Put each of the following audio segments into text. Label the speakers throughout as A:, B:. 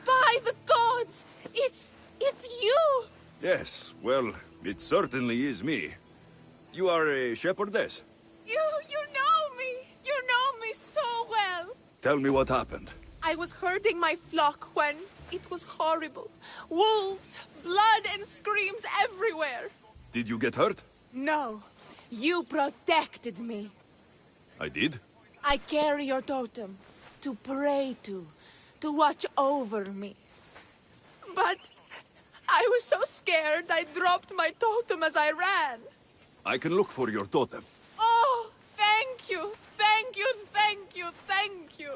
A: By the gods! It's you!
B: Yes, well, it certainly is me. You are a shepherdess.
A: You know me! You know me so well!
B: Tell me what happened.
A: I was herding my flock when it was horrible. Wolves, blood and screams everywhere.
B: Did you get hurt?
A: No, you protected me.
B: I did?
A: I carry your totem to pray to watch over me. But I was so scared I dropped my totem as I ran.
B: I can look for your totem.
A: Oh, thank you, thank you, thank you, thank you.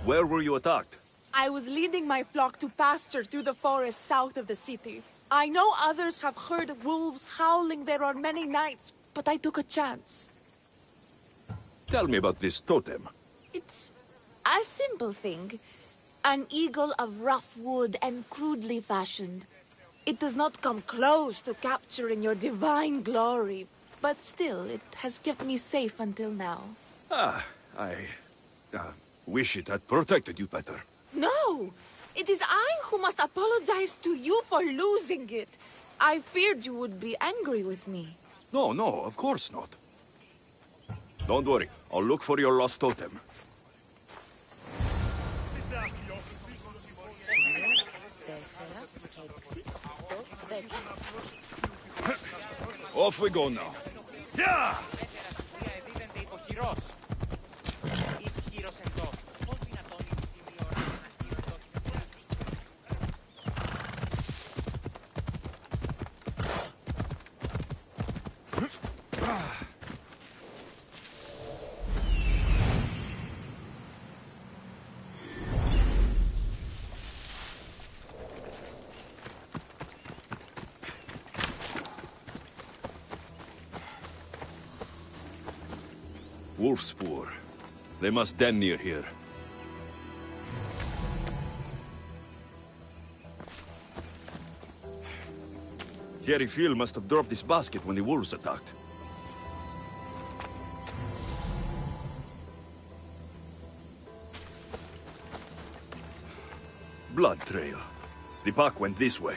B: Where were you attacked?
A: I was leading my flock to pasture through the forest south of the city. I know others have heard wolves howling there on many nights, but I took a chance.
B: Tell me about this totem.
A: It's a simple thing. An eagle of rough wood and crudely fashioned. It does not come close to capturing your divine glory, but still, it has kept me safe until now.
B: I wish it had protected you better.
A: No! It is I who must apologize to you for losing it. I feared you would be angry with me.
B: No, of course not. Don't worry, I'll look for your lost totem. Off we go now. Yeah! Wolf spoor. They must den near here. Jerry Phil must have dropped this basket when the wolves attacked. Blood trail. The pack went this way.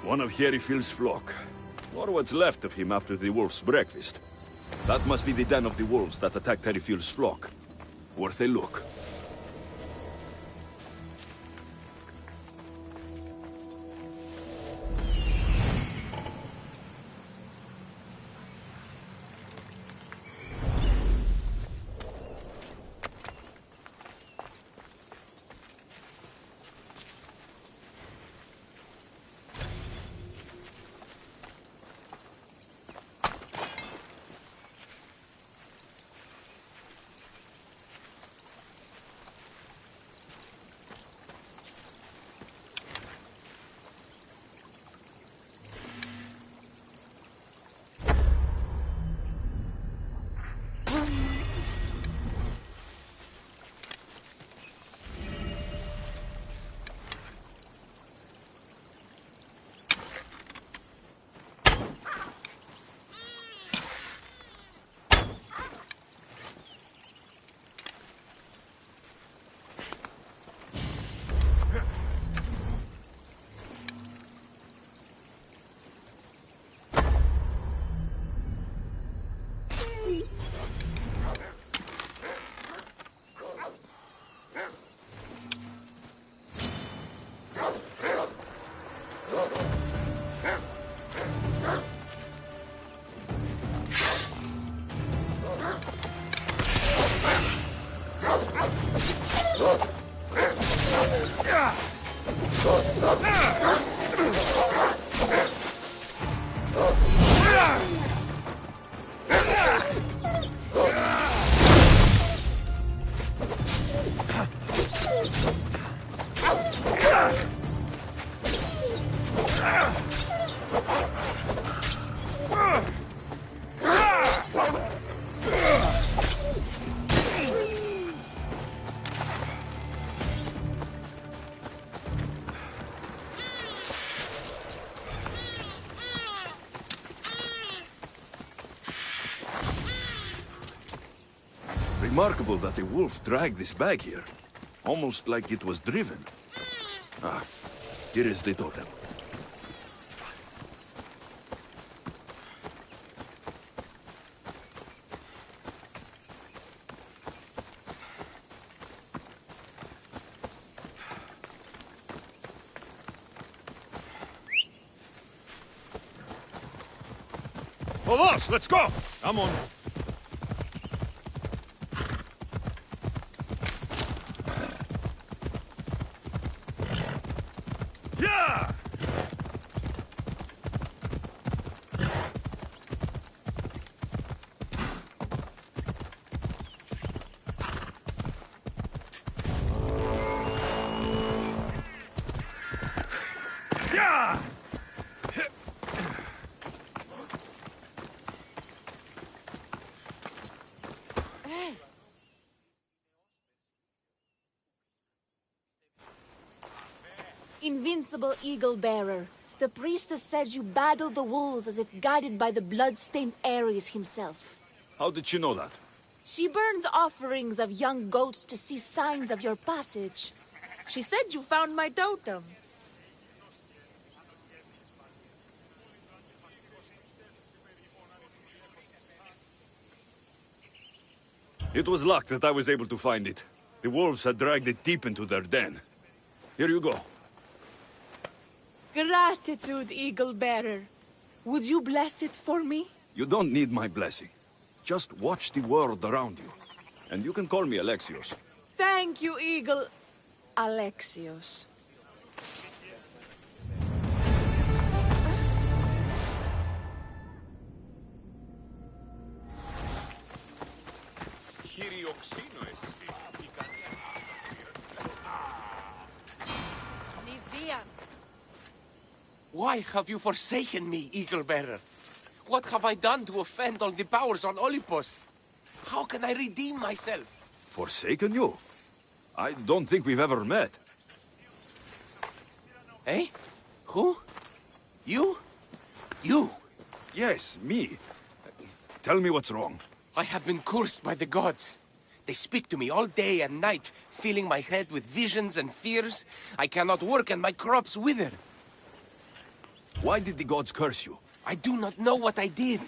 B: One of Phil's flock. Or what's left of him after the wolf's breakfast. That must be the den of the wolves that attacked Phil's flock. Worth a look. remarkable that a wolf dragged this bag here. Almost like it was driven. Ah, here is the totem.
C: Vamos, let's go! I'm on. Yeah! Yeah!
A: Invincible Eagle Bearer, the priestess said you battled the wolves as if guided by the blood-stained Ares himself.
B: How did she know that?
A: She burns offerings of young goats to see signs of your passage. She said you found my totem.
B: It was luck that I was able to find it. The wolves had dragged it deep into their den. Here you go.
A: Gratitude, Eagle Bearer. Would you bless it for me?
B: You don't need my blessing. Just watch the world around you. And you can call me Alexios.
A: Thank you, Eagle Alexios.
D: Why have you forsaken me, Eagle Bearer? What have I done to offend all the powers on Olympus? How can I redeem myself?
B: Forsaken you? I don't think we've ever met.
D: Eh? Who? You? You?
B: Yes, me. Tell me what's wrong.
D: I have been cursed by the gods. They speak to me all day and night, filling my head with visions and fears. I cannot work and my crops wither.
B: Why did the gods curse you?
D: I do not know what I did.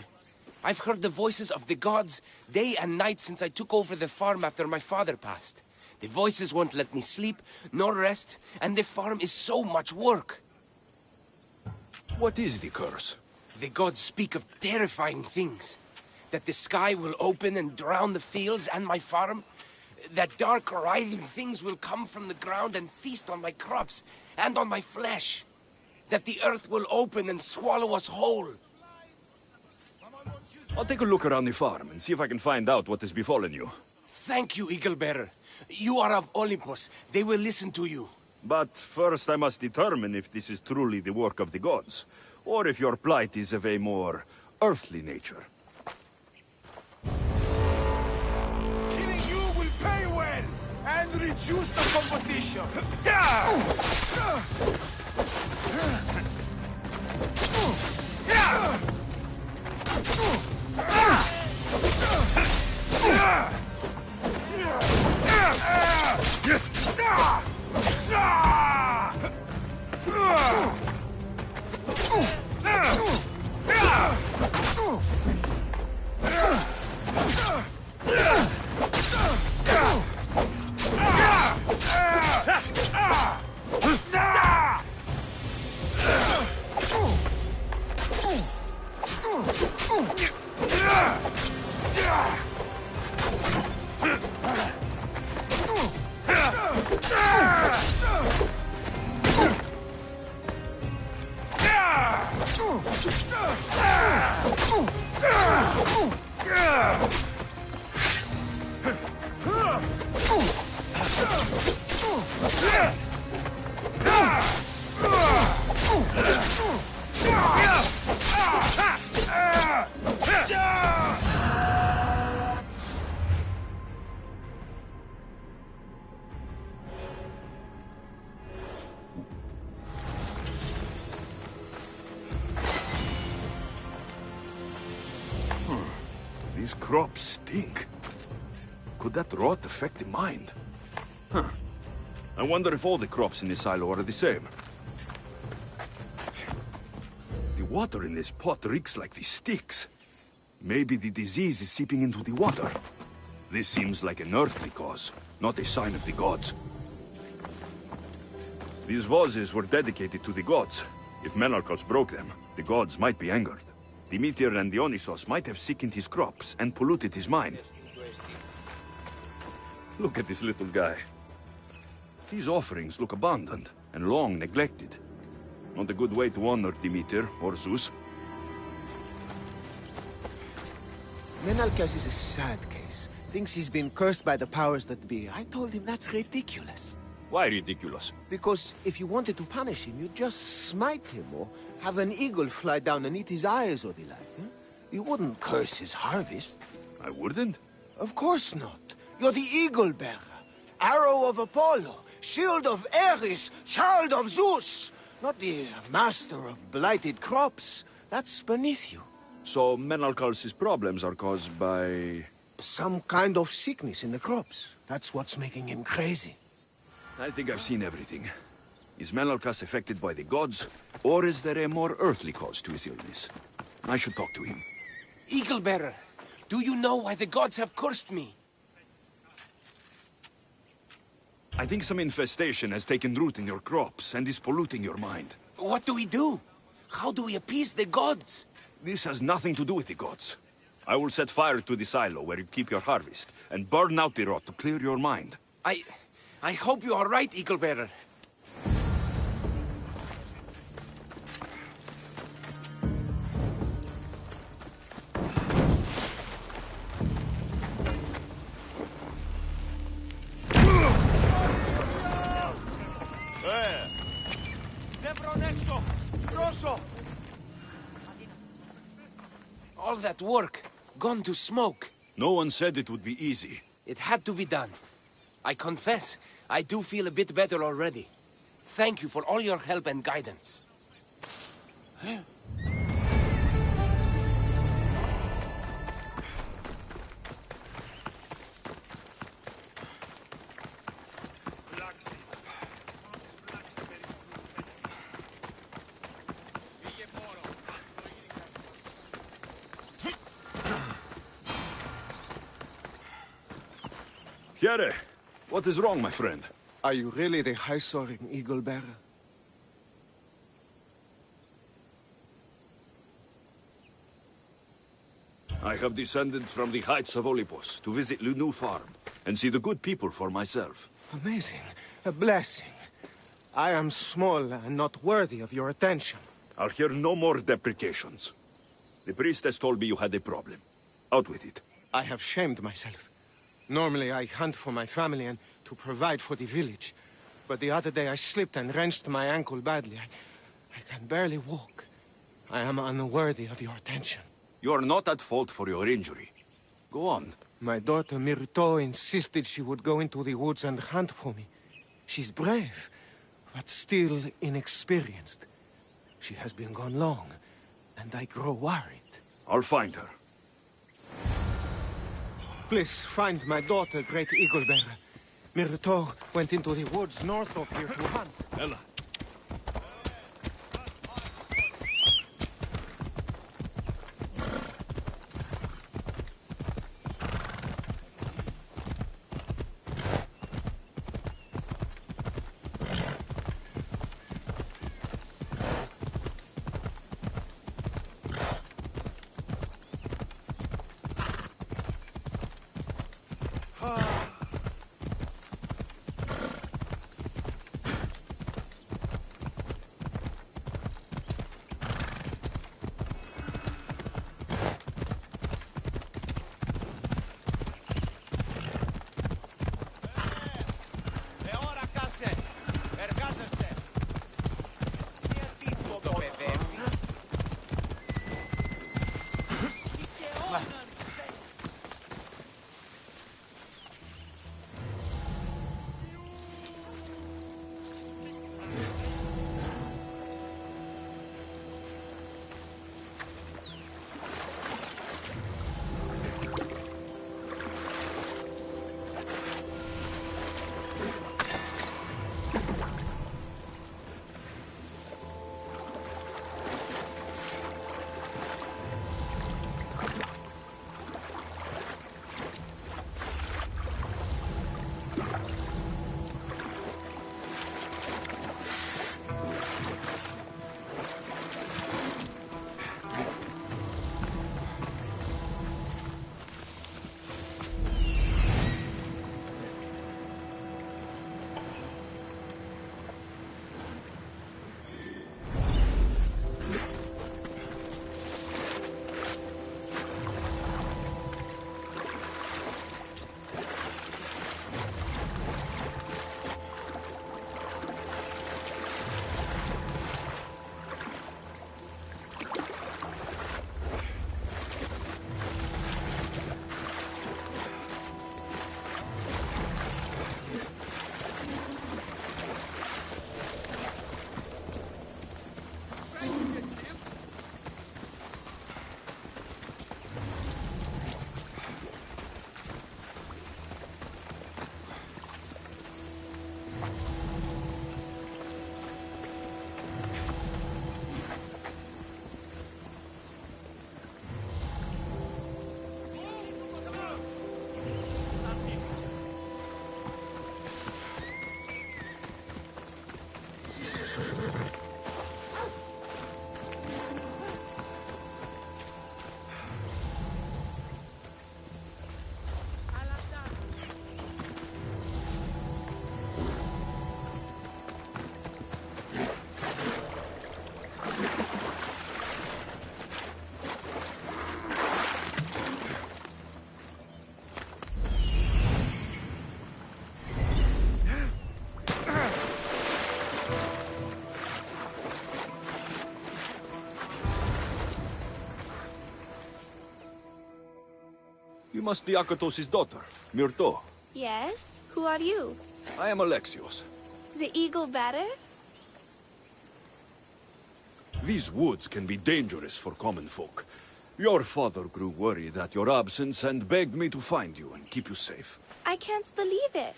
D: I've heard the voices of the gods day and night since I took over the farm after my father passed. The voices won't let me sleep, nor rest, and the farm is so much work.
B: What is the curse?
D: The gods speak of terrifying things. That the sky will open and drown the fields and my farm. That dark, writhing things will come from the ground and feast on my crops and on my flesh. That the earth will open and swallow us whole.
B: I'll take a look around the farm and see if I can find out what has befallen you.
D: Thank you, Eagle Bearer. You are of Olympus. They will listen to you.
B: But first I must determine if this is truly the work of the gods, or if your plight is of a more earthly nature.
C: Killing you will pay well and reduce the competition. Yeah!
B: These crops stink. Could that rot affect the mind? Huh. I wonder if all the crops in this silo are the same. The water in this pot reeks like the sticks. Maybe the disease is seeping into the water. This seems like an earthly cause, not a sign of the gods. These vases were dedicated to the gods. If Menalcos broke them, the gods might be angered. Demeter and Dionysos might have sickened his crops and polluted his mind. Look at this little guy. These offerings look abandoned and long neglected. Not a good way to honor Demeter or Zeus.
E: Menalcas is a sad case. Thinks he's been cursed by the powers that be. I told him that's ridiculous.
B: Why ridiculous?
E: Because if you wanted to punish him, you'd just smite him or have an eagle fly down and eat his eyes or the like. Huh? You wouldn't curse his harvest.
B: I wouldn't?
E: Of course not. You're the eagle bearer. Arrow of Apollo, shield of Ares, child of Zeus. Not the master of blighted crops. That's beneath you.
B: So Menalcos' problems are caused by...
E: Some kind of sickness in the crops. That's what's making him crazy.
B: I think I've seen everything. Is Menalcos affected by the gods, or is there a more earthly cause to his illness? I should talk to him.
D: Eagle Bearer, do you know why the gods have cursed me?
B: I think some infestation has taken root in your crops and is polluting your mind.
D: What do we do? How do we appease the gods?
B: This has nothing to do with the gods. I will set fire to the silo where you keep your harvest, and burn out the rot to clear your mind.
D: I hope you are right, Eagle Bearer. All that work, gone to smoke.
B: No one said it would be easy.
D: It had to be done. I confess, I do feel a bit better already. Thank you for all your help and guidance.
B: Here, what is wrong, my friend?
E: Are you really the high-soaring eagle bearer?
B: I have descended from the heights of Olympus to visit the new farm and see the good people for myself.
E: Amazing. A blessing. I am small and not worthy of your attention.
B: I'll hear no more deprecations. The priestess told me you had a problem. Out with it.
E: I have shamed myself. Normally, I hunt for my family and to provide for the village. But the other day, I slipped and wrenched my ankle badly. I can barely walk. I am unworthy of your attention.
B: You are not at fault for your injury. Go on.
E: My daughter Myrto insisted she would go into the woods and hunt for me. She's brave, but still inexperienced. She has been gone long, and I grow worried.
B: I'll find her.
E: Please find my daughter, Great Eagle Bearer. Myrto went into the woods north of here to hunt.
B: Ella. You must be Akatos' daughter, Myrto.
F: Yes? Who are you?
B: I am Alexios.
F: The eagle better?
B: These woods can be dangerous for common folk. Your father grew worried at your absence and begged me to find you and keep you safe.
F: I can't believe it.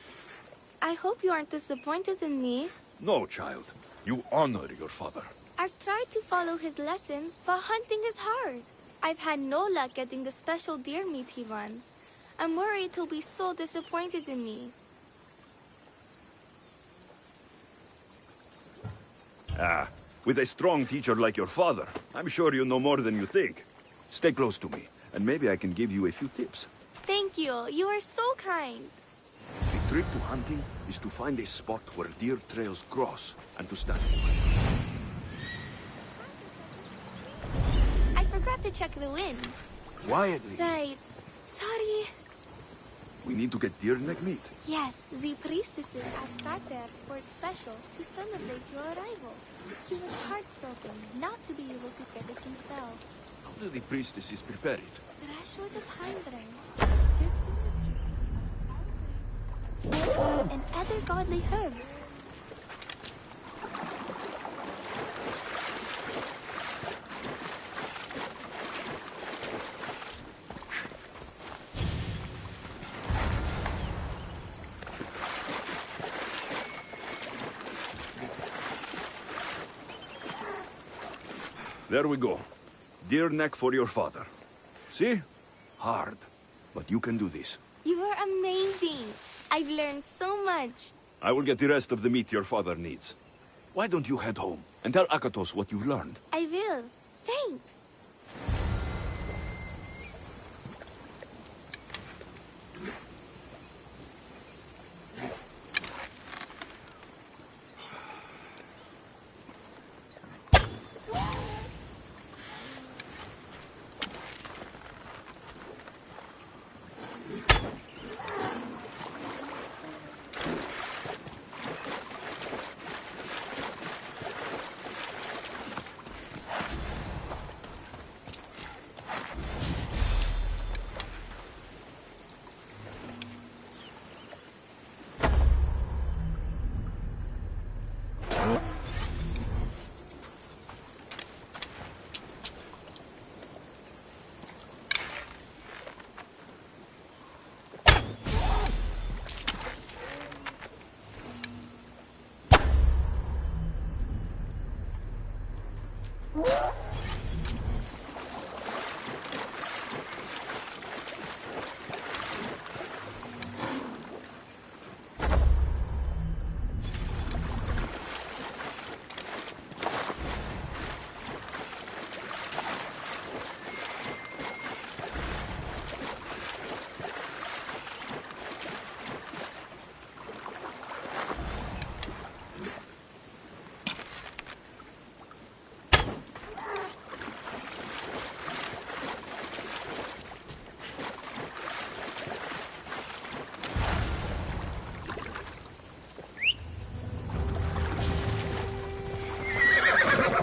F: I hope you aren't disappointed in me.
B: No, child. You honor your father.
F: I've tried to follow his lessons, but hunting is hard. I've had no luck getting the special deer meat he wants. I'm worried he'll be so disappointed in me.
B: With a strong teacher like your father, I'm sure you know more than you think. Stay close to me, and maybe I can give you a few tips.
F: Thank you. You are so kind.
B: The trick to hunting is to find a spot where deer trails cross, and to stand.
F: I forgot to check the wind.
B: Quietly.
F: Right. Sorry.
B: We need to get deer neck meat.
F: Yes, the priestesses asked Pater for it special to celebrate your arrival. He was heartbroken not to be able to get it himself.
B: How do the priestesses prepare it?
F: Fresh with the pine branch, and other godly herbs.
B: There we go. Deer neck for your father. See? Hard. But you can do this.
F: You are amazing. I've learned so much.
B: I will get the rest of the meat your father needs. Why don't you head home and tell Akatos what you've learned?
F: I will. Thanks.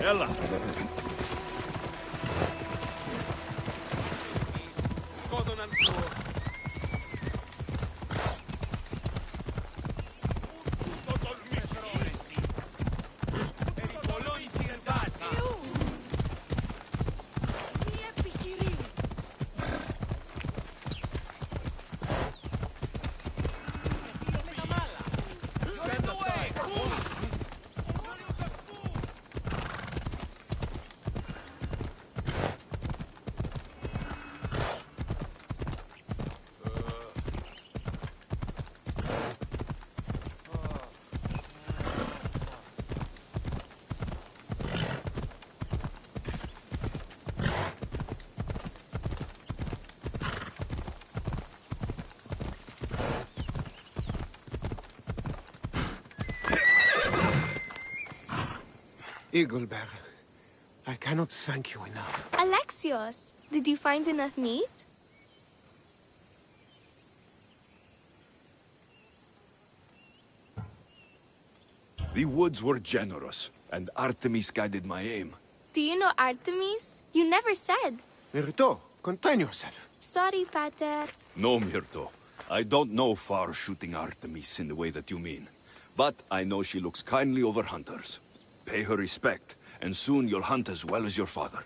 B: Ella!
E: Eaglebearer, I cannot thank you enough.
F: Alexios, did you find enough meat?
B: The woods were generous, and Artemis guided my aim.
F: Do you know Artemis? You never said.
E: Myrto, Contain yourself.
F: Sorry, Pater.
B: No, Myrto. I don't know far-shooting Artemis in the way that you mean. But I know she looks kindly over hunters. Pay her respect, and soon you'll hunt as well as your father.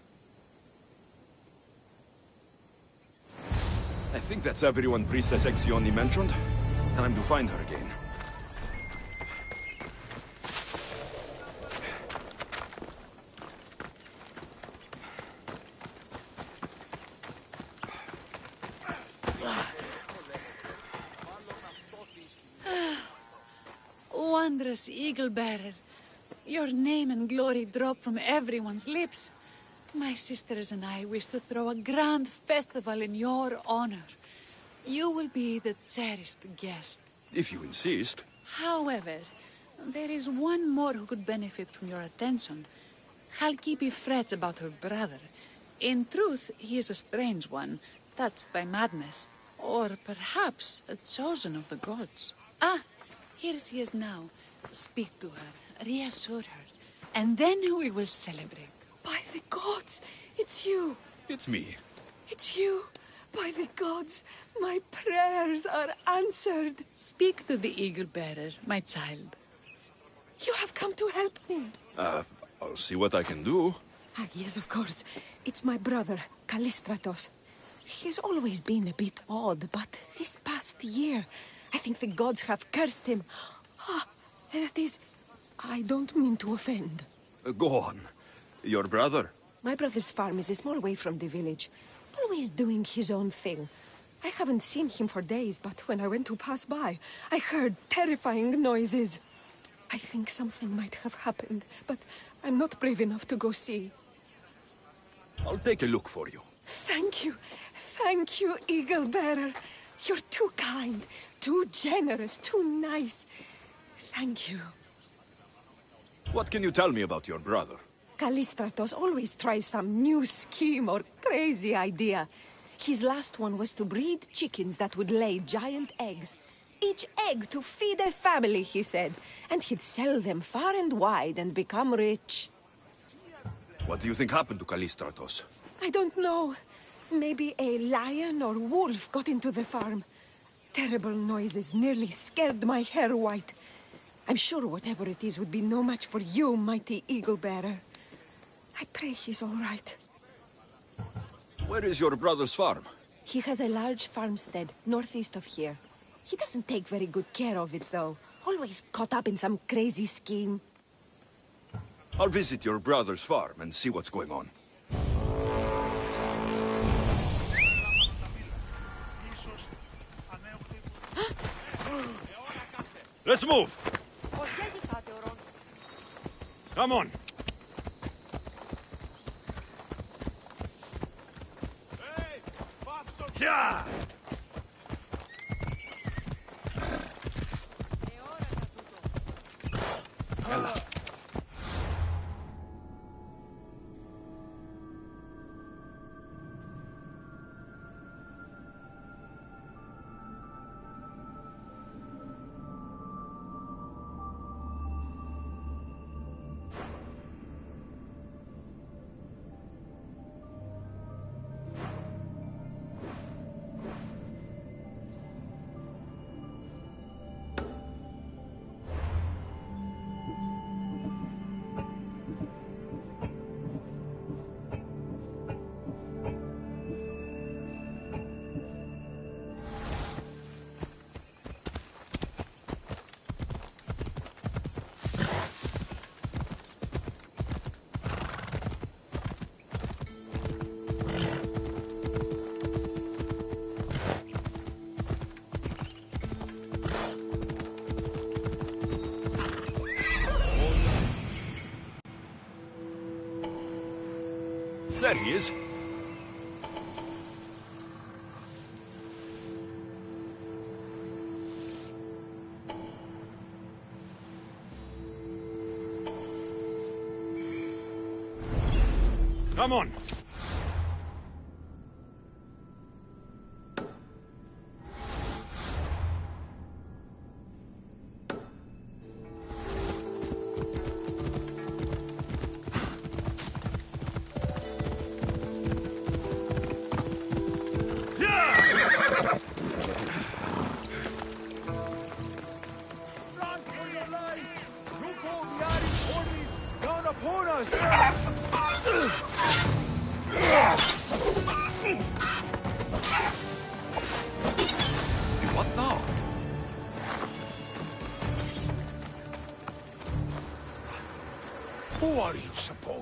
B: I think that's everyone Priestess Exioni mentioned. Time to find her again.
G: Wondrous Eagle-Bearer, your name and glory drop from everyone's lips. My sisters and I wish to throw a grand festival in your honor. You will be the cherished guest.
B: If you insist.
G: However, there is one more who could benefit from your attention. Halkipi frets about her brother. In truth, he is a strange one, touched by madness, or perhaps a chosen of the gods. Ah, here she is now. Speak to her, reassure her, and then we will celebrate.
H: By the gods, it's you.
B: It's me.
H: It's you. By the gods, my prayers are answered.
G: Speak to the Eagle-Bearer, my child.
H: You have come to help me.
B: I'll see what I can do.
H: Ah, yes, of course. It's my brother, Callistratos. He's always been a bit odd, but this past year, I think the gods have cursed him. Ah, that is... I don't mean to offend.
B: Go on. Your brother?
H: My brother's farm is a small way from the village. Always doing his own thing. I haven't seen him for days, but when I went to pass by, I heard terrifying noises. I think something might have happened, but I'm not brave enough to go see.
B: I'll take a look for you.
H: Thank you. Thank you, Eagle-Bearer. You're too kind, too generous, too nice. Thank you.
B: What can you tell me about your brother?
H: Callistratos always tries some new scheme or crazy idea. His last one was to breed chickens that would lay giant eggs. Each egg to feed a family, he said. And he'd sell them far and wide and become rich.
B: What do you think happened to Callistratos?
H: I don't know. Maybe a lion or wolf got into the farm. Terrible noises nearly scared my hair white. I'm sure whatever it is would be no match for you, mighty Eagle-Bearer. I pray he's all right.
B: Where is your brother's farm?
H: He has a large farmstead northeast of here. He doesn't take very good care of it, though. Always caught up in some crazy scheme.
B: I'll visit your brother's farm and see what's going on. Let's move! Come on! Yeah! There he is. Come on.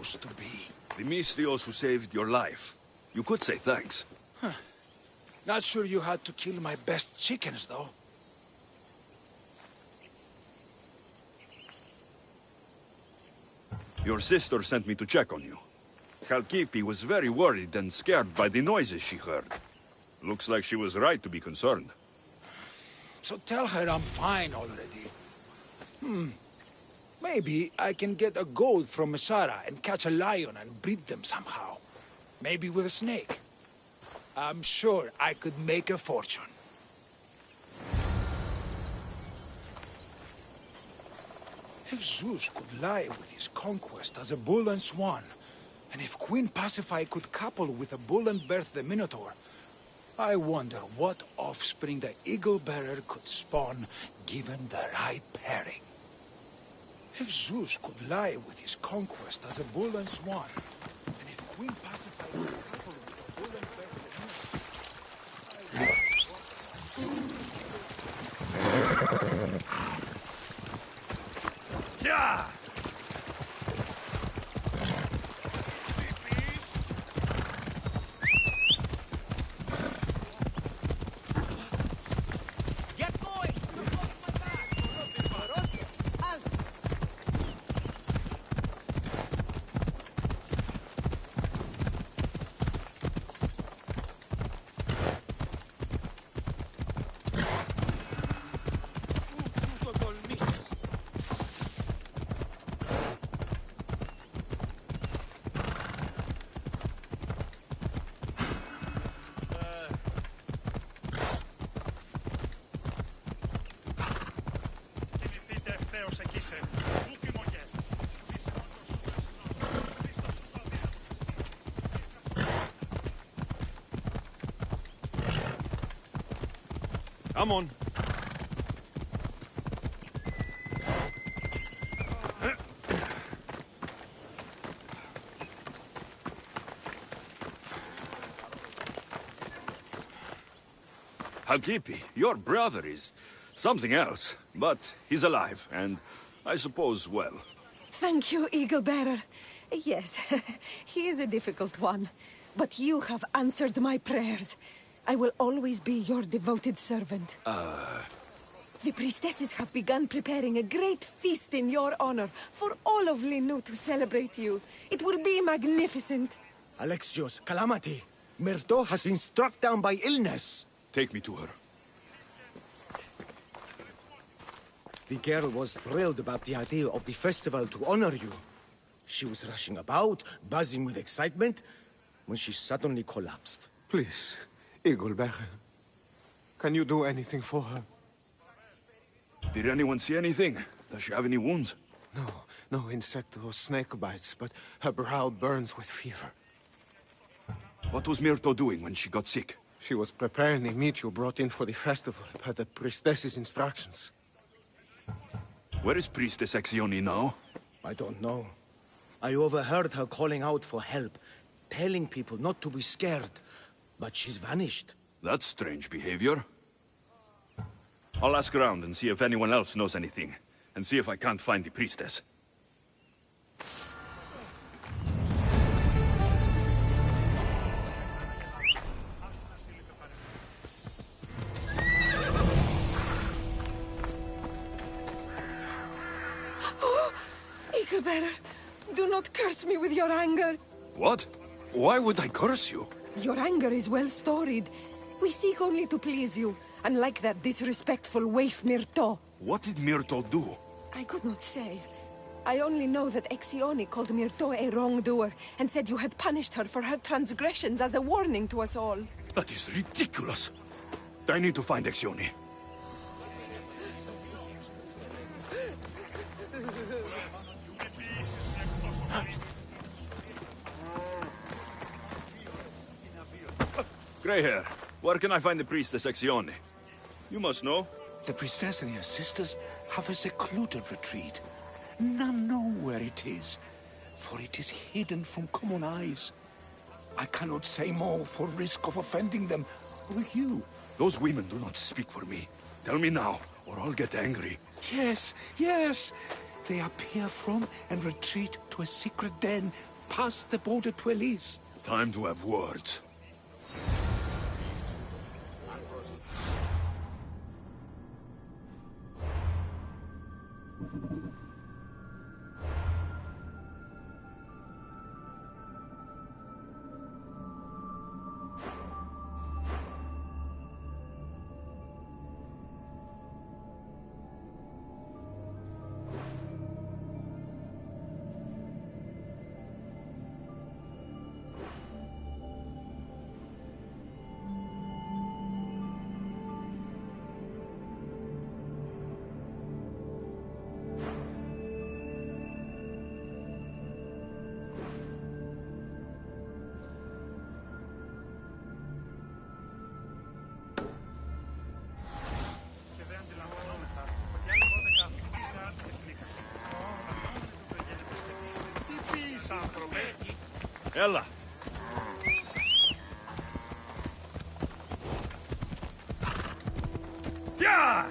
C: supposed to be?
B: The Mystios who saved your life. You could say thanks.
C: Not sure you had to kill my best chickens, though.
B: Your sister sent me to check on you. Khalkipi was very worried and scared by the noises she heard. Looks like she was right to be concerned.
C: So tell her I'm fine already. Maybe I can get a gold from Masara and catch a lion and breed them somehow. Maybe with a snake. I'm sure I could make a fortune. If Zeus could lie with his conquest as a bull and swan, and if Queen Pasiphae could couple with a bull and birth the Minotaur, I wonder what offspring the eagle-bearer could spawn given the right pairing. If Zeus could lie with his conquest as a bull and swan, and if Queen Pasiphae could couple with a bull and birth the Minotaur...
B: Yeah! Come on. Khalkipi, your brother is something else, but he's alive, and I suppose well.
H: Thank you, Eagle Bearer. Yes, he is a difficult one, but you have answered my prayers. I will always be your devoted servant. The priestesses have begun preparing a great feast in your honor for all of Linu to celebrate you. It will be magnificent.
I: Alexios, calamity. Myrto has been struck down by illness.
B: Take me to her.
I: The girl was thrilled about the idea of the festival to honor you. She was rushing about, buzzing with excitement, when she suddenly collapsed.
E: Please, Eaglebearer. Can you do anything for her?
B: Did anyone see anything? Does she have any wounds?
E: No insect or snake bites, but her brow burns with fever.
B: What was Myrto doing when she got sick?
E: She was preparing the meat you brought in for the festival, per the priestess's instructions.
B: Where is Priestess Exioni now?
I: I don't know. I overheard her calling out for help, telling people not to be scared, but she's vanished.
B: That's strange behavior. I'll ask around and see if anyone else knows anything, and see if I can't find the priestess.
H: Eaglebearer, do not curse me with your anger.
B: What? Why would I curse you?
H: Your anger is well storied. We seek only to please you, unlike that disrespectful waif Myrto.
B: What did Myrto do?
H: I could not say. I only know that Exioni called Myrto a wrongdoer, and said you had punished her for her transgressions as a warning to us all.
B: That is ridiculous. I need to find Exioni. Grey hair, where can I find the priestess Exioni? You must know.
C: The priestess and her sisters have a secluded retreat. None know where it is, for it is hidden from common eyes. I cannot say more for risk of offending them or you.
B: Those women do not speak for me. Tell me now, or I'll get angry.
C: Yes, yes. They appear from and retreat to a secret den pass the border to Elise.
B: Time to have words. Έλα. Τιά!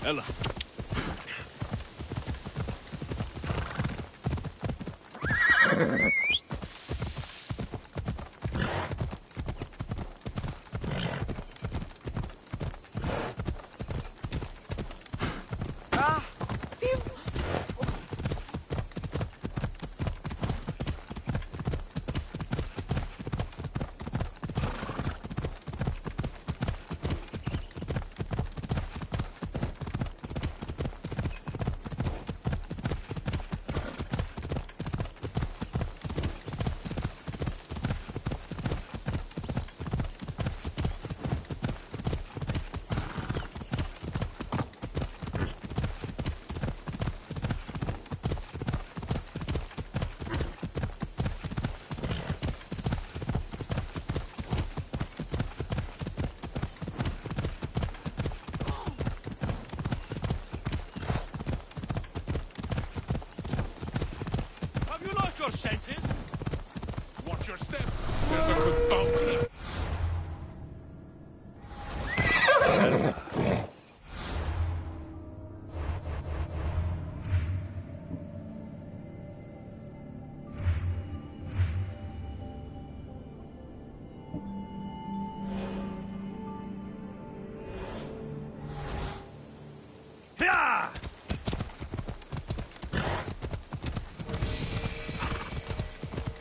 B: Ella.
J: Your senses? Watch your step. There's a good bounty.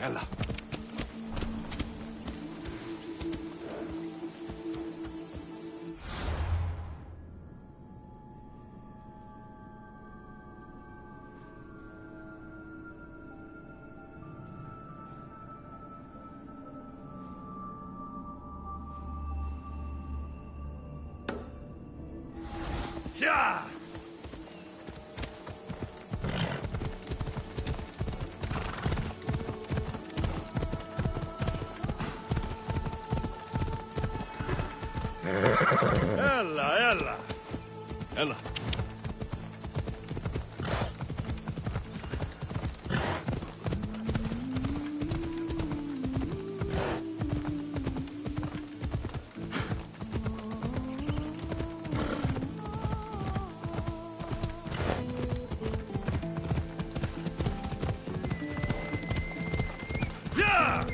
B: Ella.
J: Yeah!
B: Ella. Ella.
J: Yeah!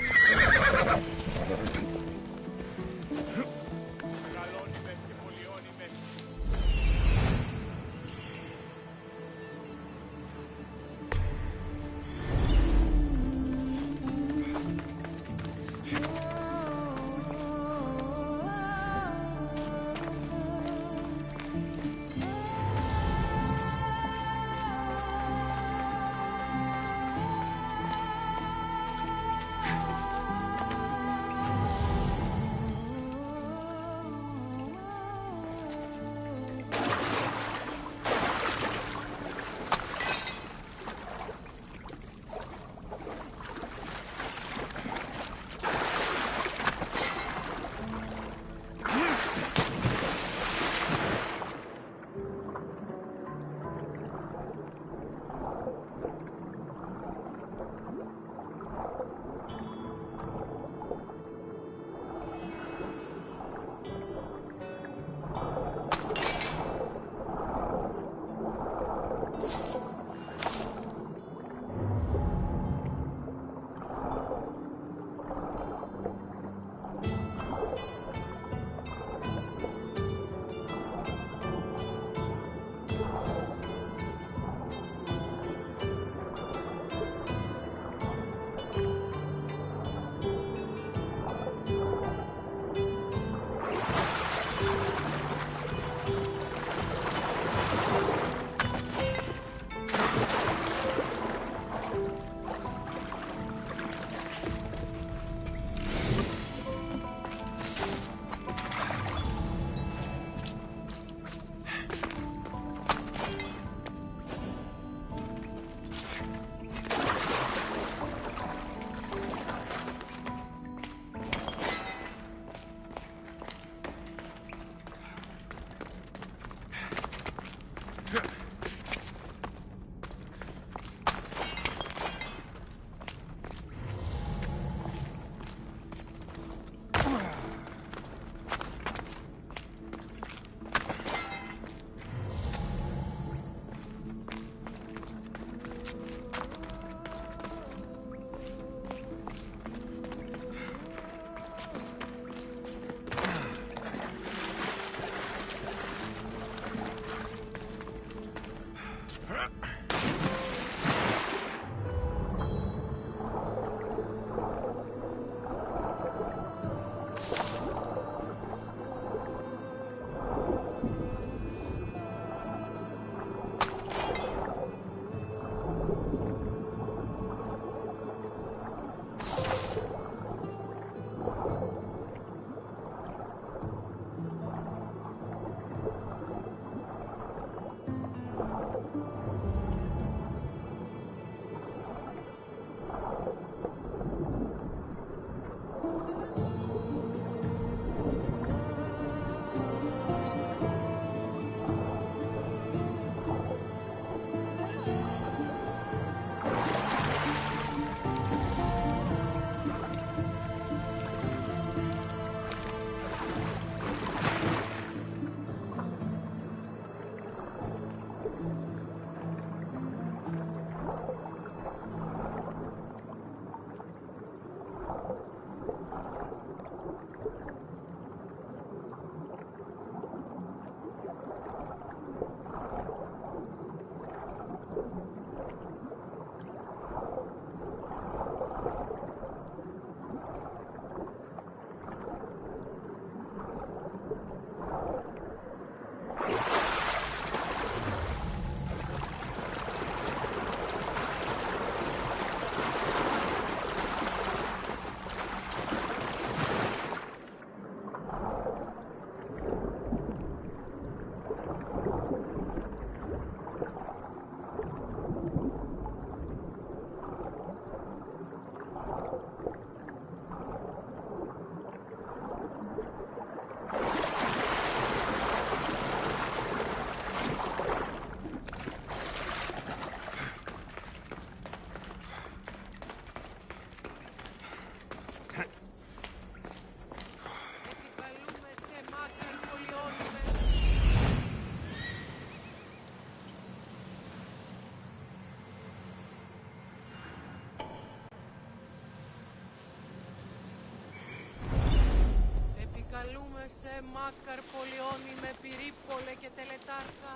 G: Μάκαρ πολιώνει με πυρίπολε και τελετάρχα.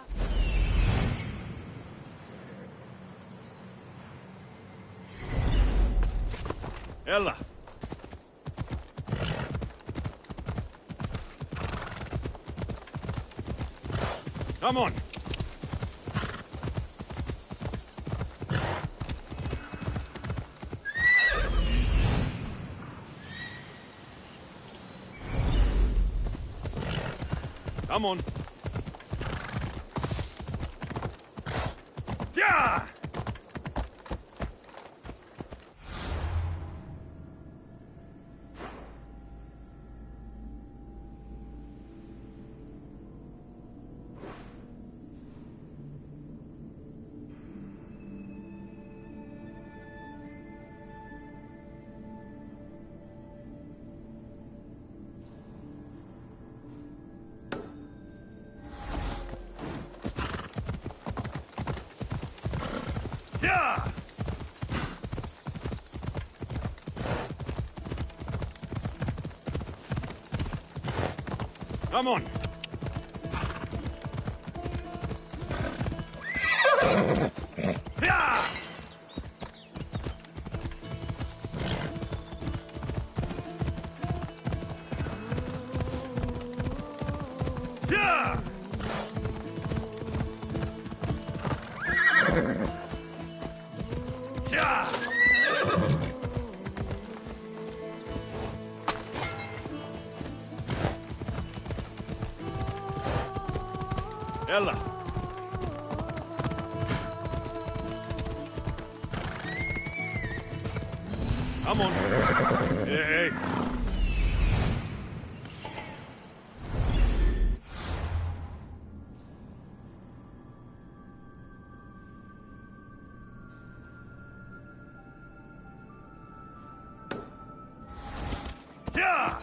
B: Ella! Come on! Come on! Yeah! Yeah! Come on! Yeah! Yeah! Yeah! Ella! Come on! Hey! Yeah!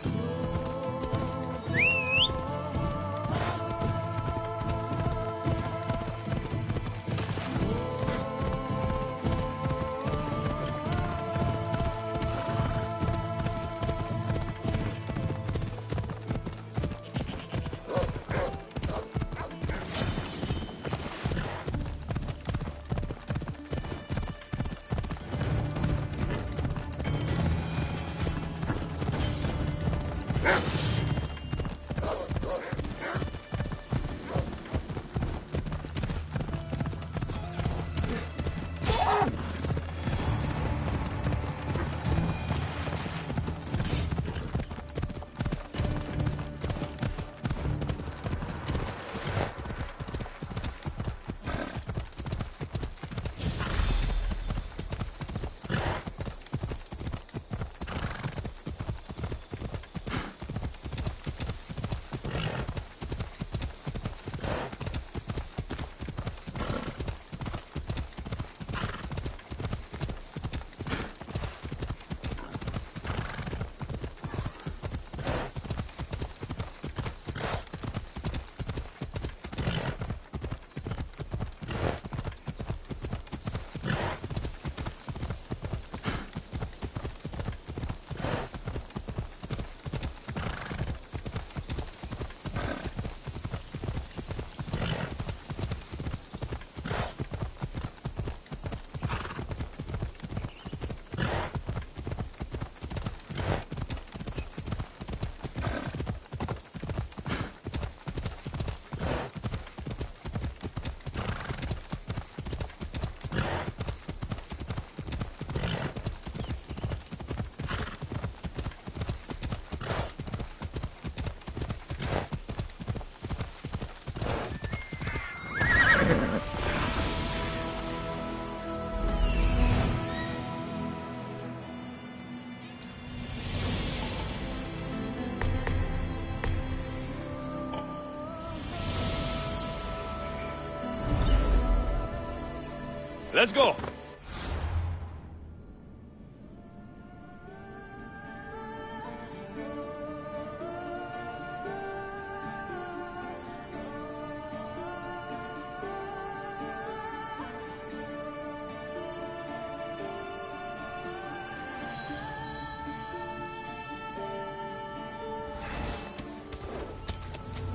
B: Let's go!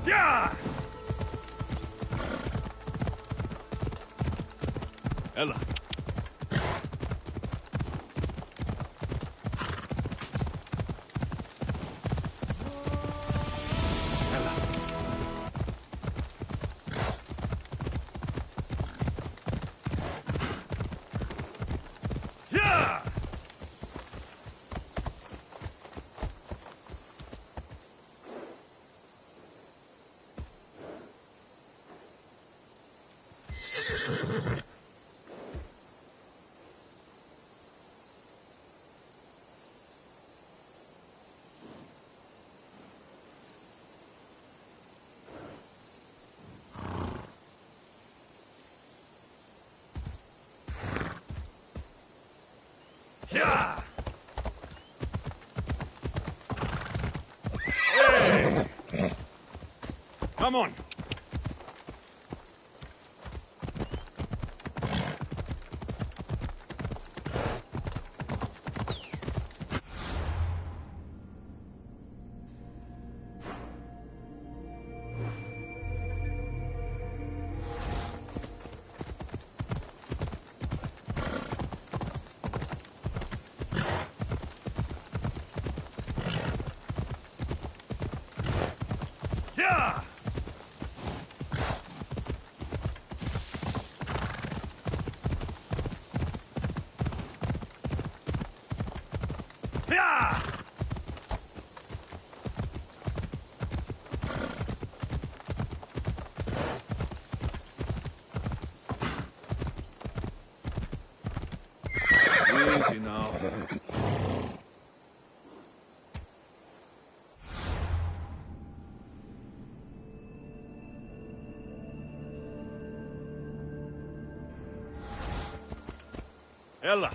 B: Yeah! Ella. Yeah! Yeah! Hey! Come on. Yeah! Yeah! Easy now. Ella.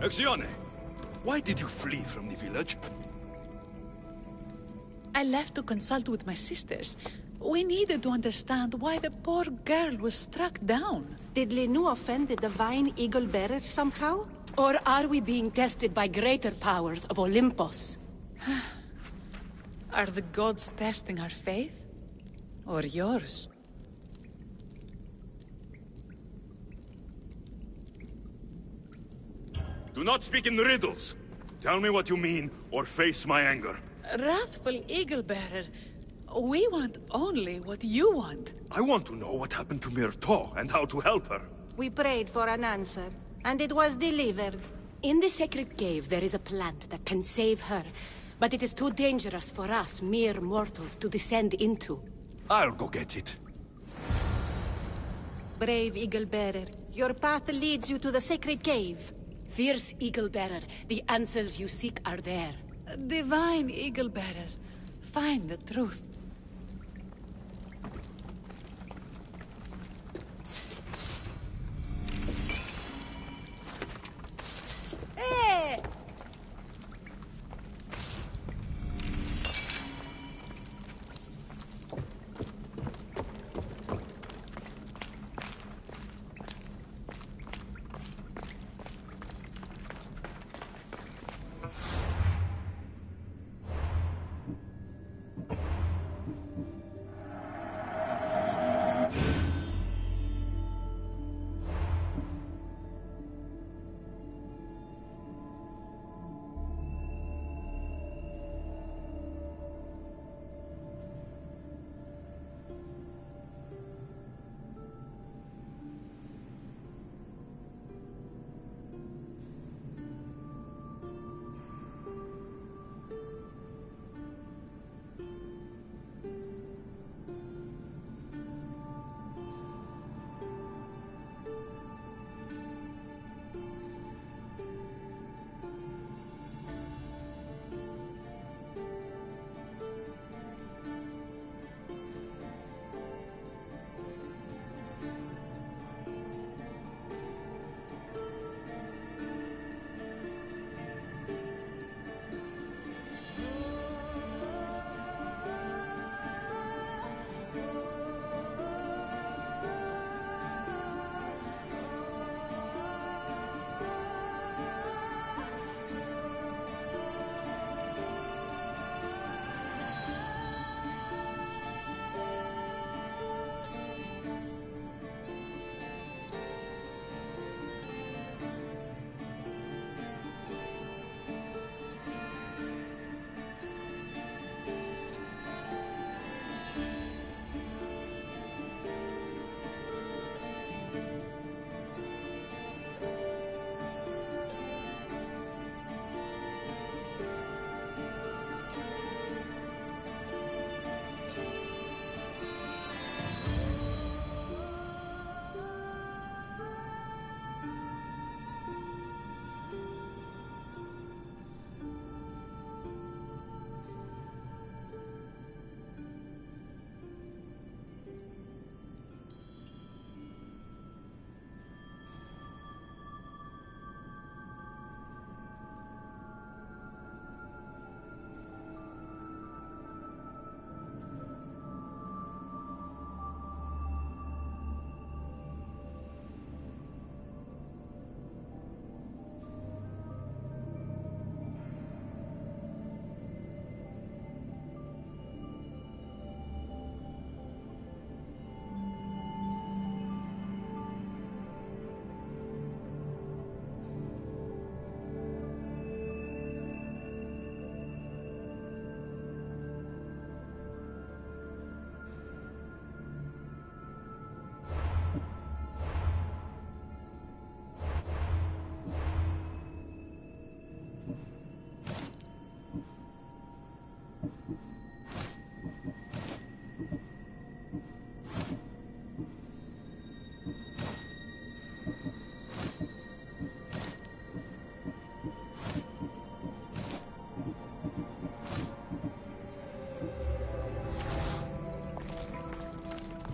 B: Exione, why did you flee from the village?
G: I left to consult with my sisters. We needed to understand why the poor girl was struck down.
K: Did Lenu offend the divine eagle bearer somehow?
L: Or are we being tested by greater powers of Olympus?
G: Are the gods testing our faith? Or yours?
B: Do not speak in riddles. Tell me what you mean, or face my anger.
G: Wrathful Eagle Bearer, we want only what you want.
B: I want to know what happened to Myrto and how to help her.
K: We prayed for an answer, and it was delivered.
L: In the sacred cave, there is a plant that can save her, but it is too dangerous for us, mere mortals, to descend into.
B: I'll go get it.
K: Brave Eagle Bearer, your path leads you to the sacred cave.
L: Fierce Eagle Bearer, the answers you seek are there.
G: Divine Eagle Bearer, find the truth.
K: Hey!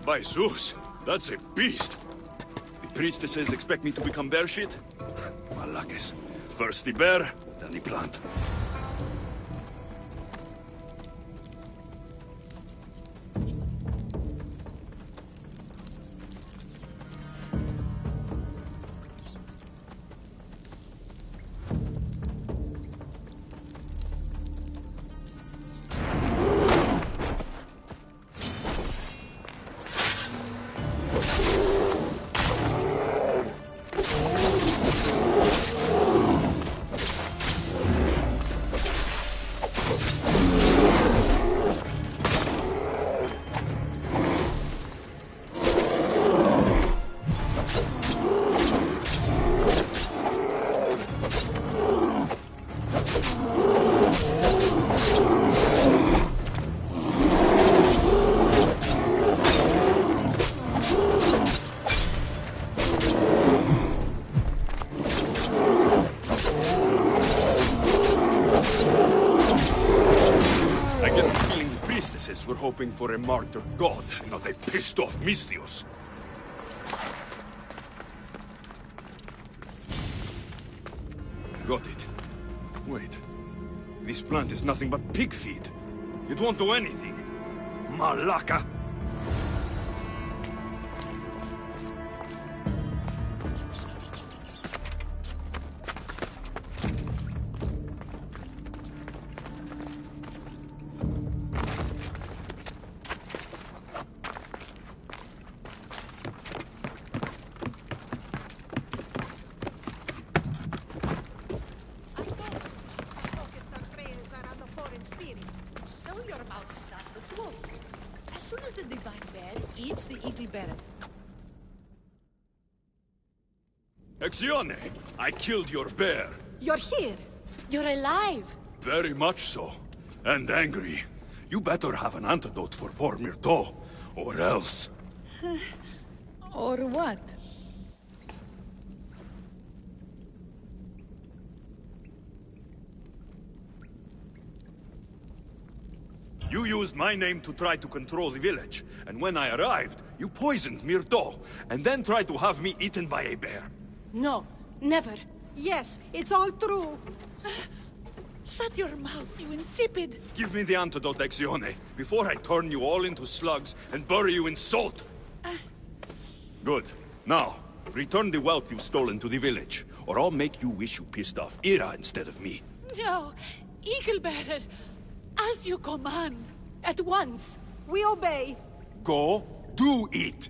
B: By Zeus, that's a beast. The priestesses expect me to become bear shit? Malakes. First the bear, then the plant. We're hoping for a martyr god, not a pissed-off Misthios. Got it. Wait. This plant is nothing but pig feed. It won't do anything. Malaka! Exione, I killed your bear.
K: You're here.
L: You're alive.
B: Very much so. And angry. You better have an antidote for poor Myrto, or else.
G: Or what?
B: You used my name to try to control the village, and when I arrived, you poisoned Myrto, and then tried to have me eaten by a bear.
L: No, never.
K: Yes, it's all true.
G: Shut your mouth, you insipid!
B: Give me the antidote, Exione, before I turn you all into slugs and bury you in salt! Good. Now, return the wealth you've stolen to the village, or I'll make you wish you pissed off Ira instead of me.
G: No, Eagle-bearer, as you command.
L: At once.
K: We obey.
B: Go, do it!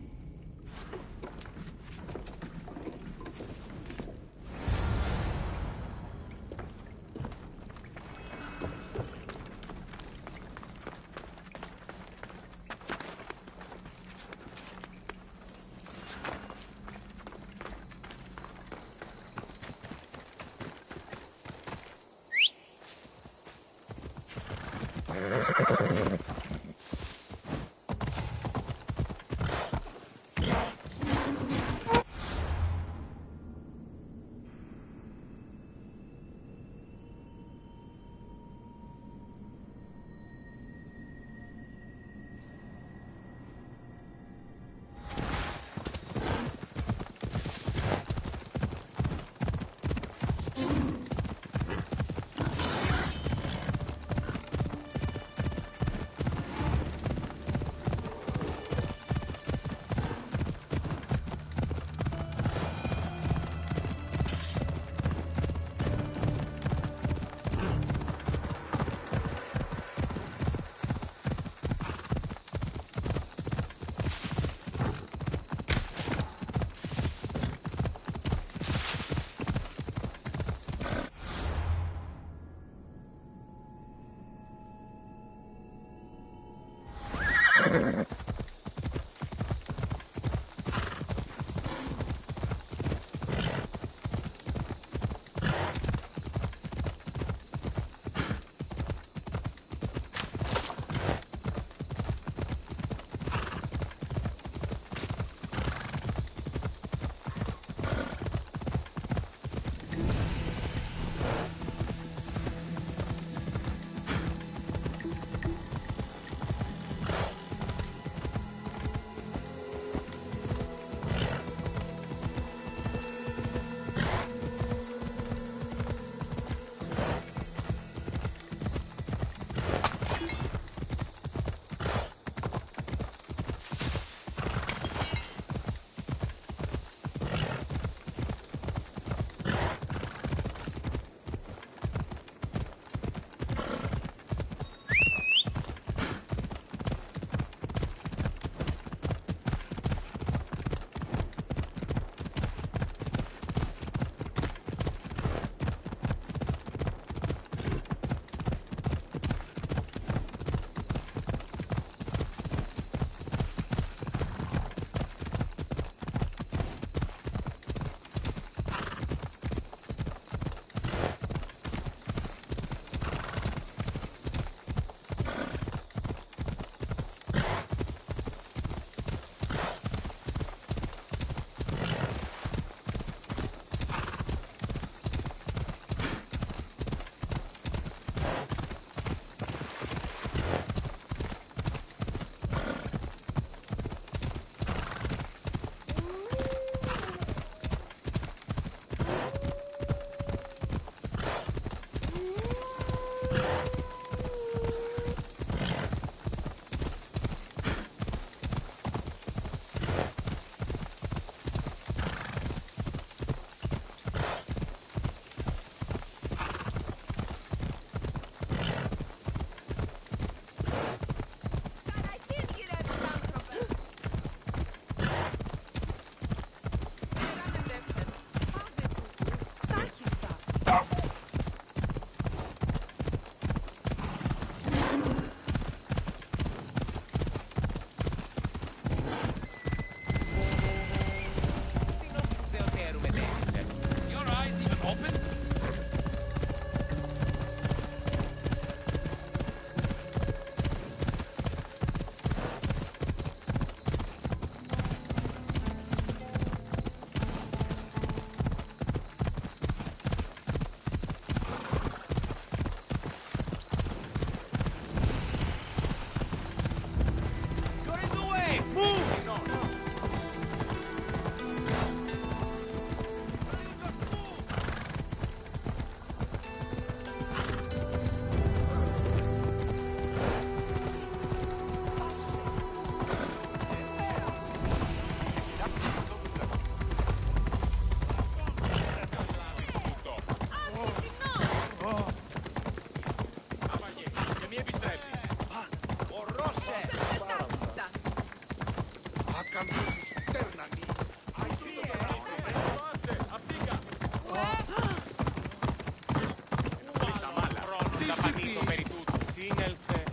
D: τόσο περί τούτου. Σύνελθε.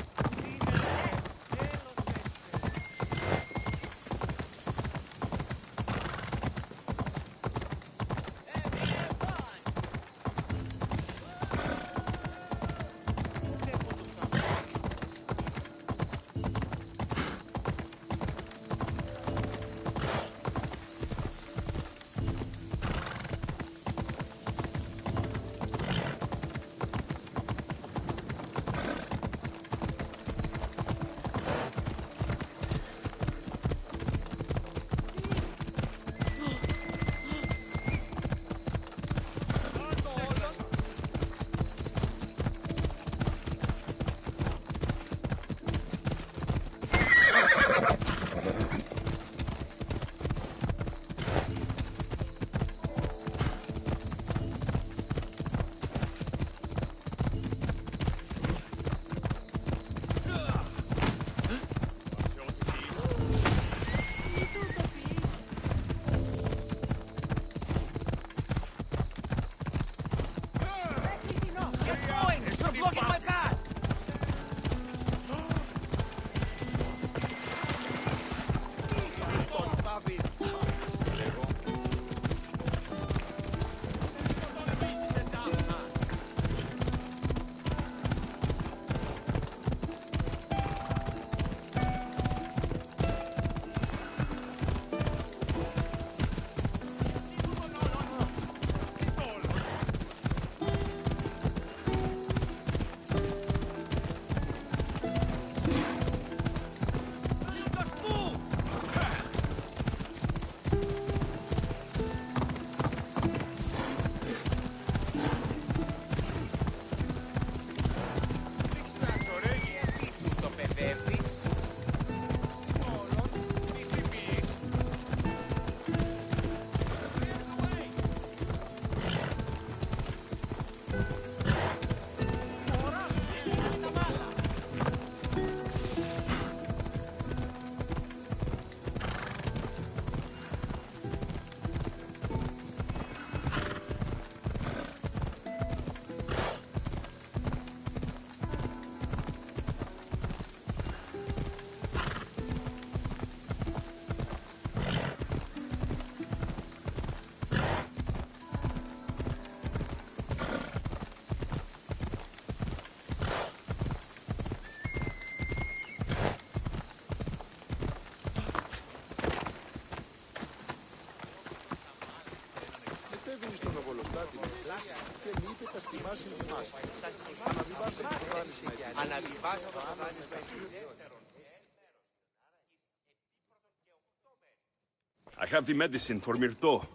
B: I have the medicine for Myrto.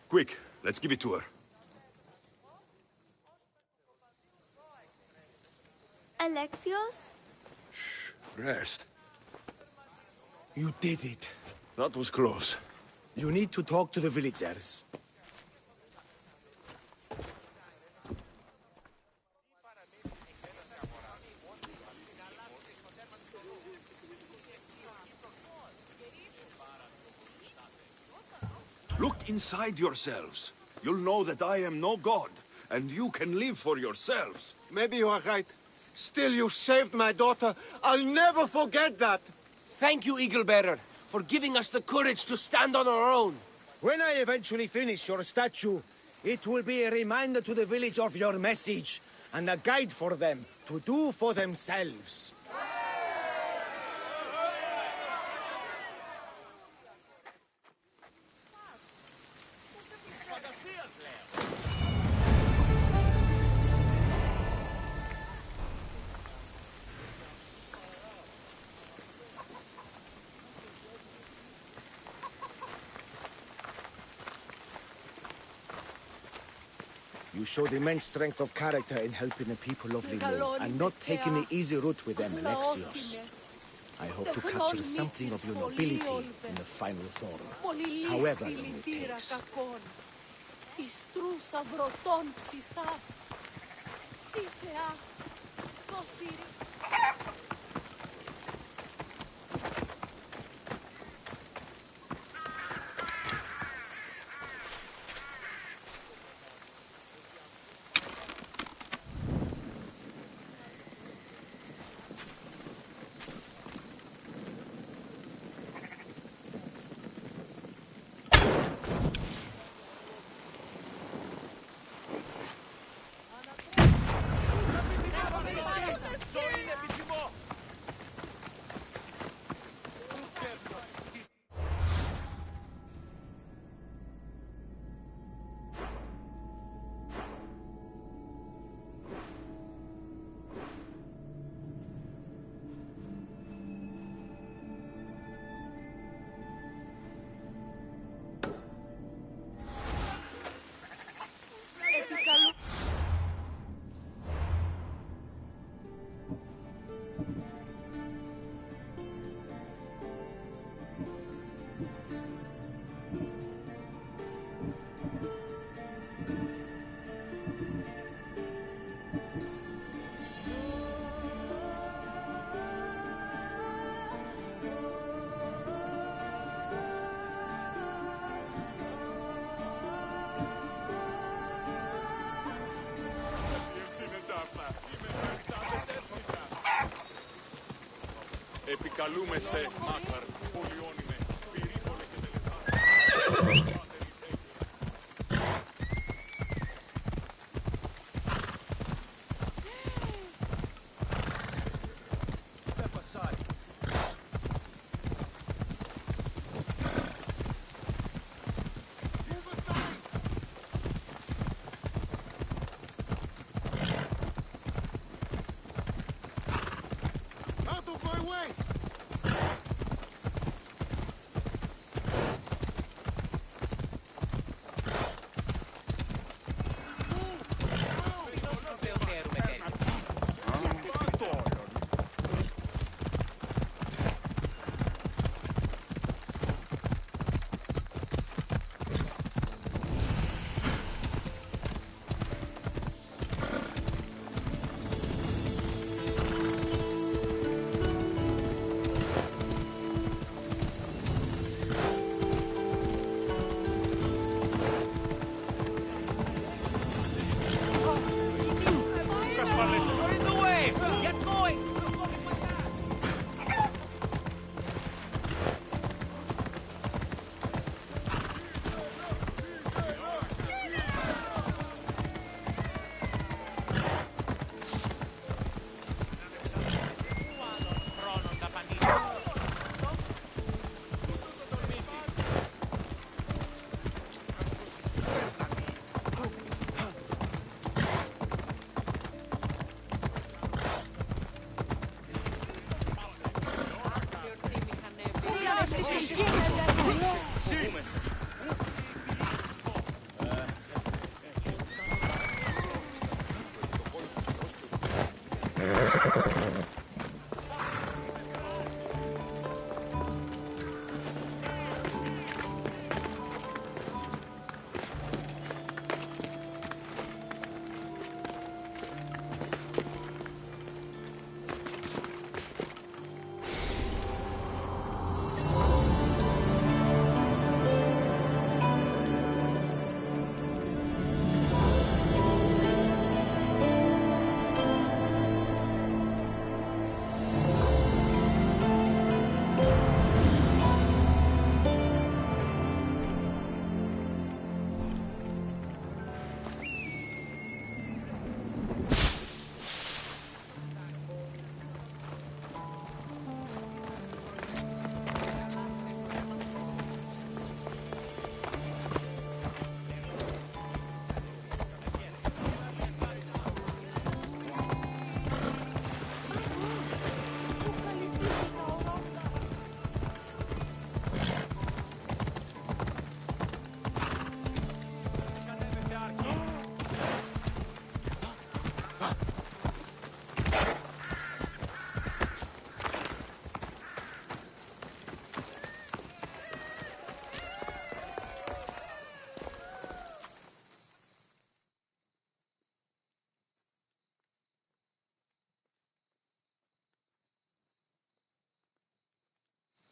B: Quick, let's give it to her.
F: Alexios?
B: Shh, rest.
I: You did it.
B: That was close.
I: You need to talk to the villagers.
B: Look inside yourselves. You'll know that I am no god, and you can live for yourselves.
E: Maybe you are right. Still, you saved my daughter. I'll never forget that.
D: Thank you, Eagle Bearer, for giving us the courage to stand on our own.
I: When I eventually finish your statue, it will be a reminder to the village of your message, and a guide for them to do for themselves. You showed immense strength of character in helping the people of Lilo, and not taking the easy route with them, Alexios. I hope to capture something of your nobility in the final form, however long it takes.
J: Επικαλούμε σε Μάκαρ, πολυώνυμε, πυρήφωνε και τελετά.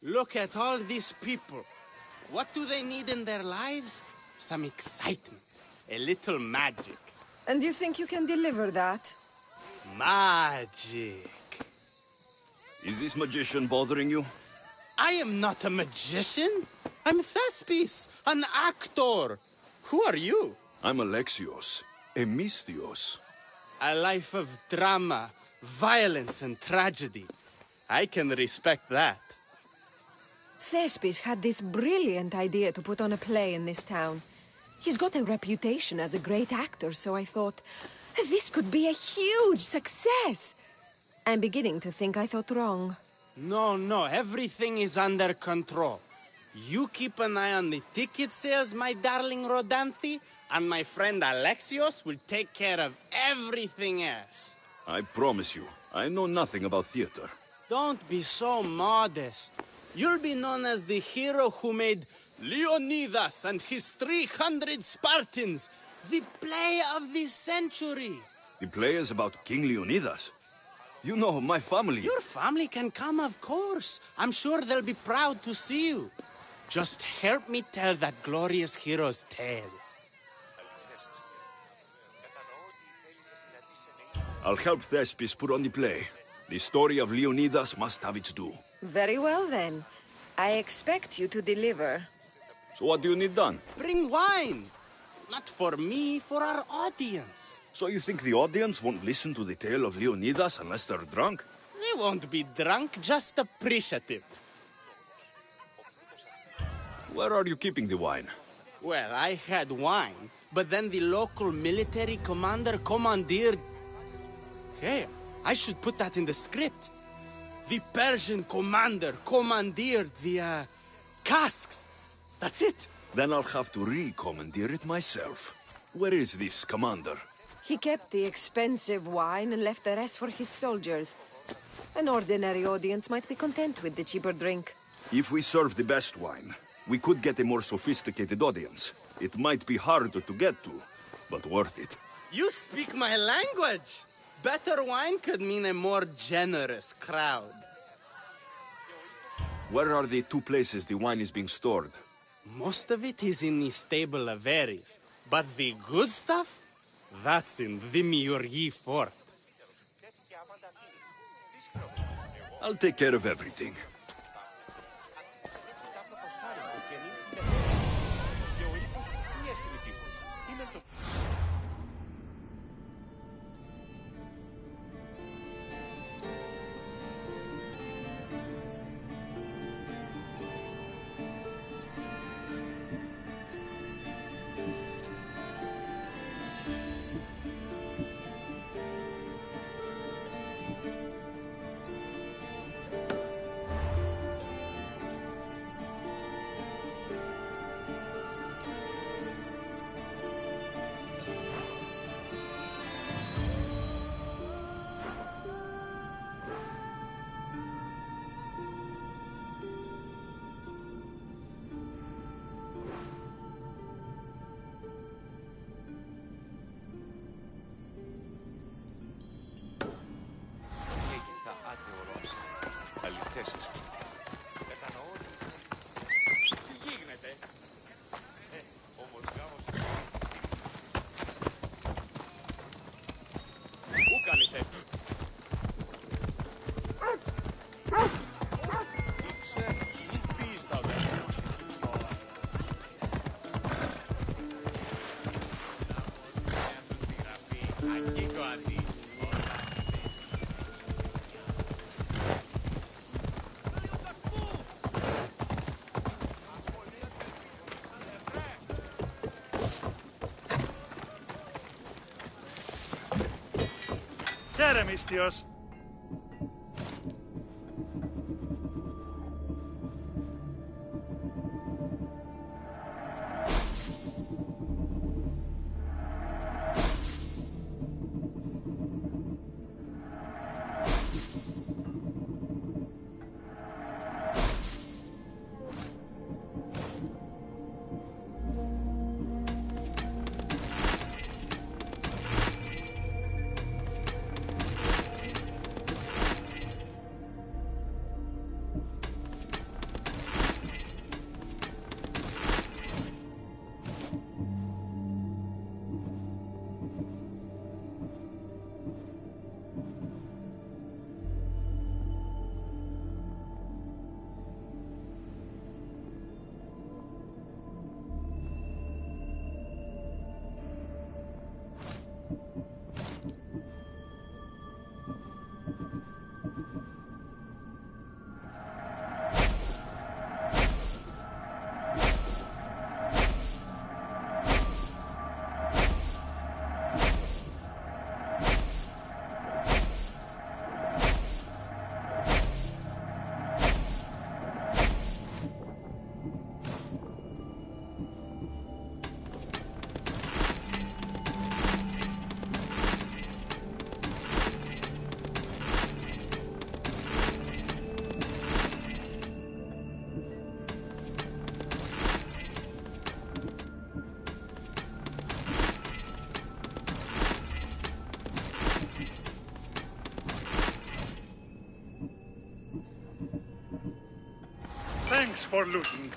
M: Look at all these people. What do they need in their lives? Some excitement. A little magic.
H: And you think you can deliver that?
M: Magic.
B: Is this magician bothering you?
M: I am not a magician. I'm Thespis, an actor. Who are you?
B: I'm Alexios, a Misthios.
M: A life of drama, violence, and tragedy. I can respect that.
H: Thespis had this brilliant idea to put on a play in this town. He's got a reputation as a great actor, so I thought, this could be a huge success. I'm beginning to think I thought wrong.
M: No, everything is under control. You keep an eye on the ticket sales, my darling Rodanthi, and my friend Alexios will take care of everything else.
B: I promise you, I know nothing about theater.
M: Don't be so modest. You'll be known as the hero who made Leonidas and his 300 Spartans the play of the century.
B: The play is about King Leonidas. You know, my family...
M: Your family can come, of course. I'm sure they'll be proud to see you. Just help me tell that glorious hero's tale.
B: I'll help Thespis put on the play. The story of Leonidas must have its due.
H: Very well, then. I expect you to deliver.
B: So what do you need done?
M: Bring wine. Not for me, for our audience.
B: So you think the audience won't listen to the tale of Leonidas unless they're drunk?
M: They won't be drunk, just appreciative.
B: Where are you keeping the wine?
M: Well, I had wine, but then the local military commander commandeered... Hey, I should put that in the script. The Persian commander commandeered the, casks. That's it.
B: Then I'll have to re-commandeer it myself. Where is this commander?
H: He kept the expensive wine and left the rest for his soldiers. An ordinary audience might be content with the cheaper drink.
B: If we serve the best wine, we could get a more sophisticated audience. It might be harder to get to, but worth it.
M: You speak my language. Better wine could mean a more generous crowd.
B: Where are the two places the wine is being stored?
M: Most of it is in the stable of Ares, but the good stuff, that's in the Miurgi fort.
B: I'll take care of everything.
J: Χαίρε, μυστιος. Thanks for looting.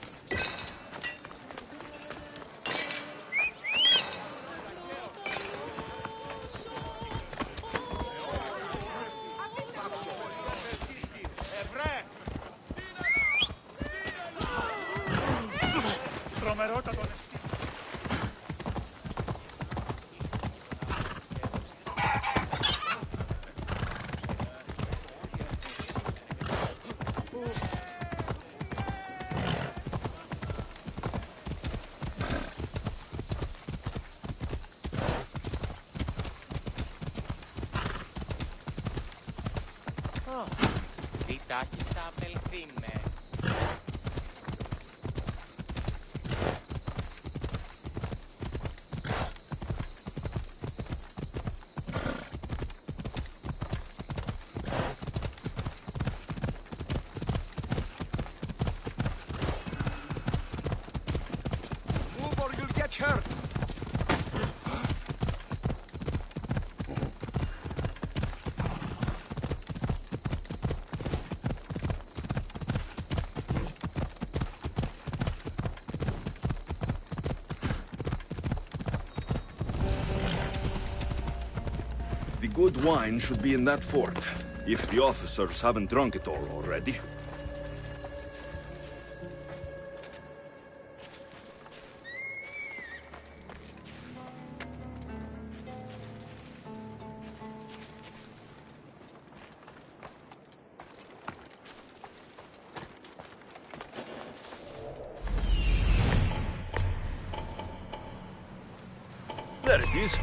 N: Διτάκι στα απελθύνε.
E: Move or you'll get hurt.
B: The good wine should be in that fort, if the officers haven't drunk it all already. There it is.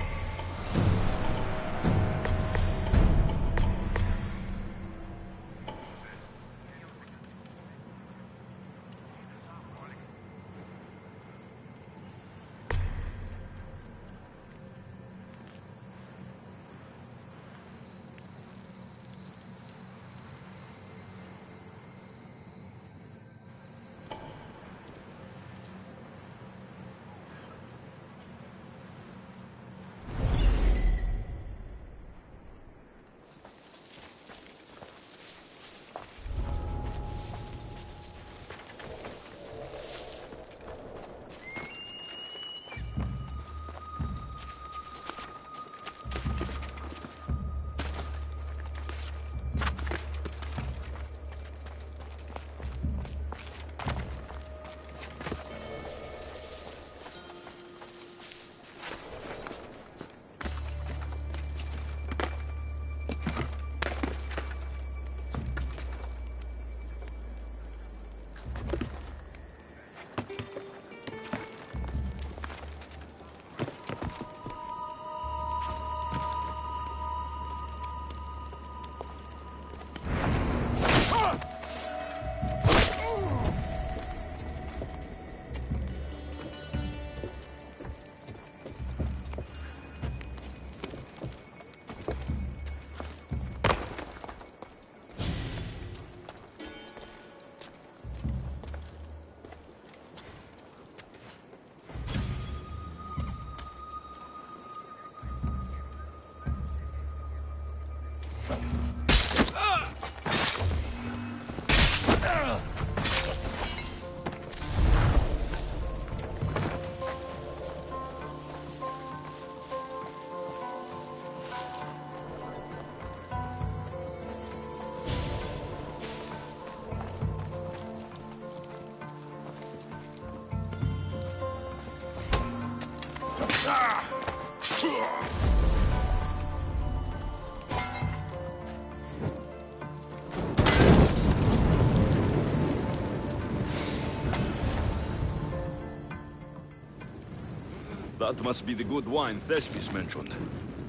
B: That must be the good wine Thespis mentioned.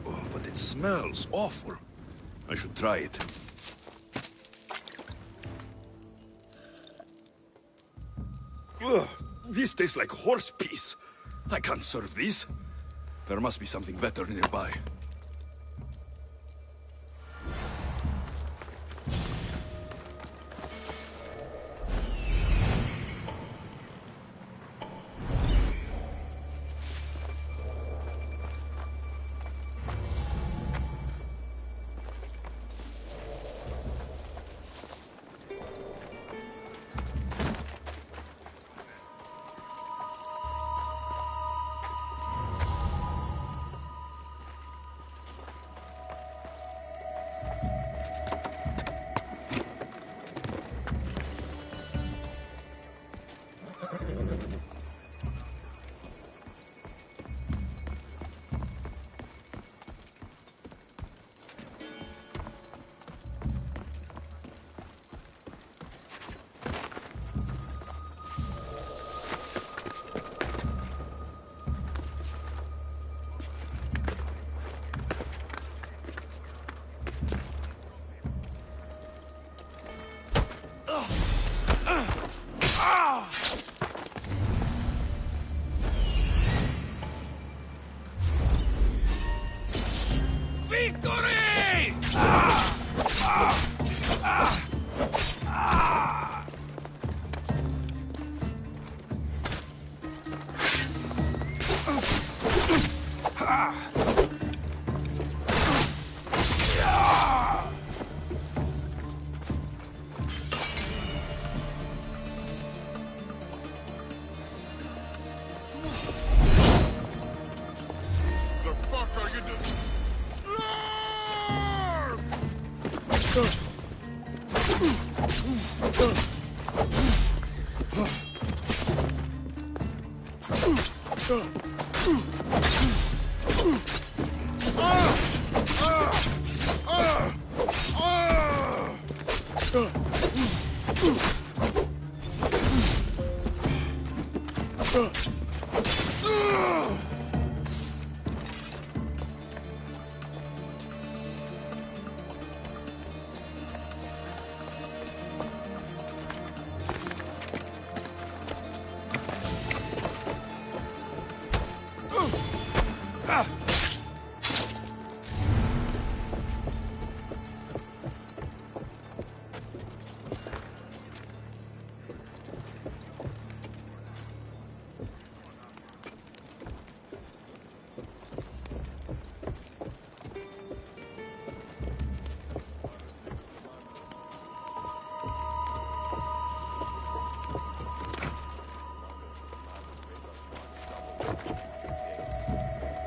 B: Oh, but it smells awful. I should try it. Ugh, this tastes like horse piss. I can't serve this. There must be something better nearby.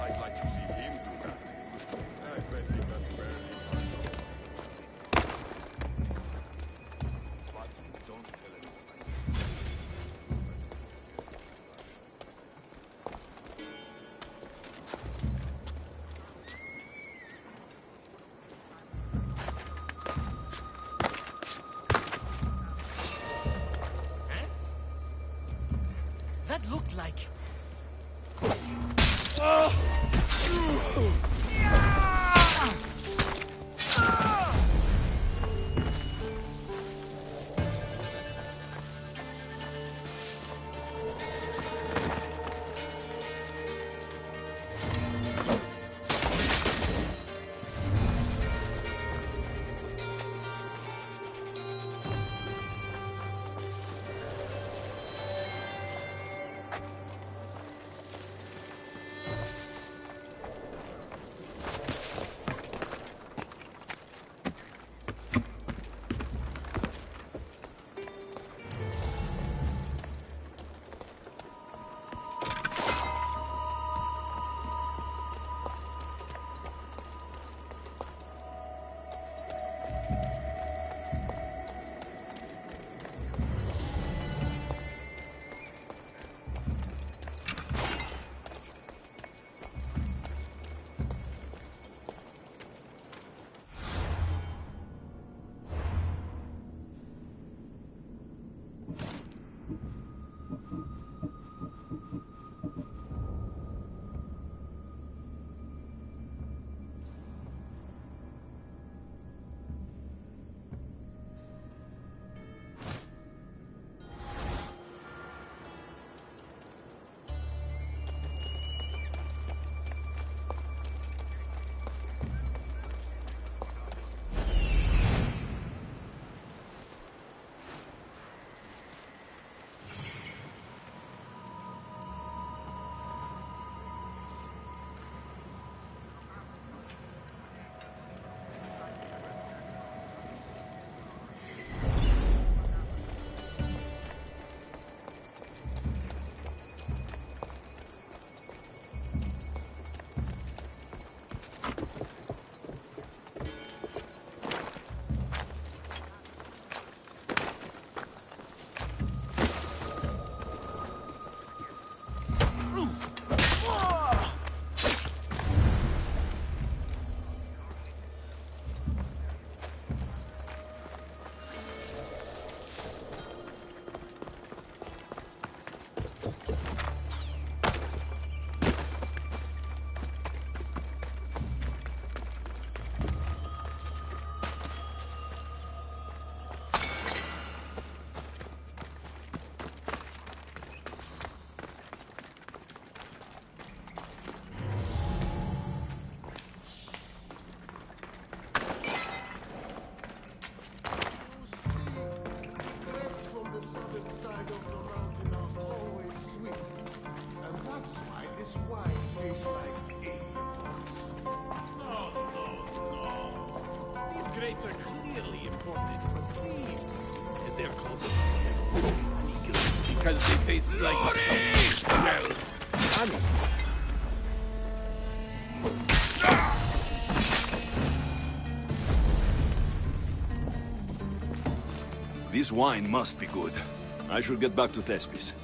J: I'd like to see him do that. I bet he got barely But don't tell him.
O: That looked like...
J: Grapes are clearly imported from thieves. And they're called the because they taste like... Well,
B: This wine must be good. I should get back to Thespis.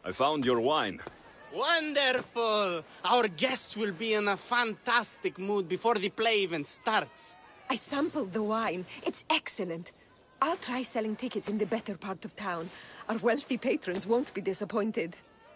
B: I found your wine.
M: Wonderful! Our guests will be in a fantastic mood before the play even starts.
H: I sampled the wine. It's excellent. I'll try selling tickets in the better part of town. Our wealthy patrons won't be disappointed.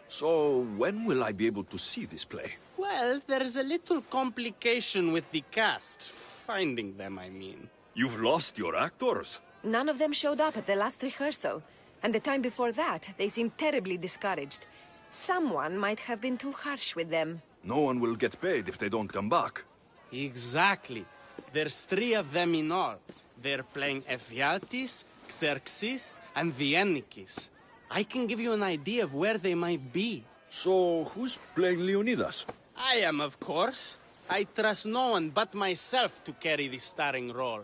B: So, when will I be able to see this play?
M: Well, there's a little complication with the cast. Finding them, I mean.
B: You've lost your actors?
H: None of them showed up at the last rehearsal. And the time before that, they seemed terribly discouraged. Someone might have been too harsh with them.
B: No one will get paid if they don't come back.
M: Exactly. There's 3 of them in all. They're playing Ephialtes, Xerxes, and Viennikis. I can give you an idea of where they might be.
B: So, who's playing Leonidas?
M: I am, of course. I trust no one but myself to carry the starring role.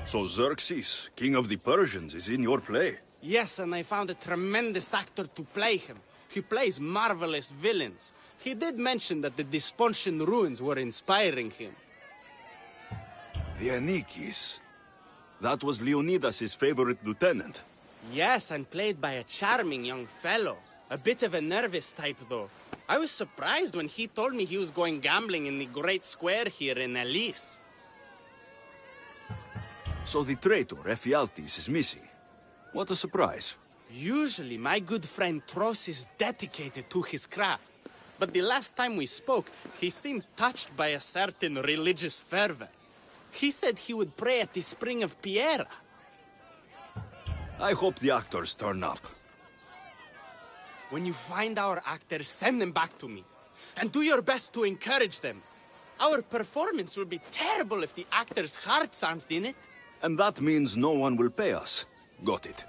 B: So Xerxes, king of the Persians, is in your play?
M: Yes, and I found a tremendous actor to play him. He plays marvelous villains. He did mention that the Despontian ruins were inspiring him.
B: Viennikis. That was Leonidas' favorite lieutenant.
M: Yes, and played by a charming young fellow. A bit of a nervous type, though. I was surprised when he told me he was going gambling in the Great Square here in Elise.
B: So the traitor, Ephialtes, is missing. What a surprise.
M: Usually, my good friend Tros is dedicated to his craft. But the last time we spoke, he seemed touched by a certain religious fervor. He said he would pray at the spring of Piera.
B: I hope the actors turn up.
M: When you find our actors, send them back to me. And do your best to encourage them. Our performance will be terrible if the actors' hearts aren't in it.
B: And that means no one will pay us. Got it.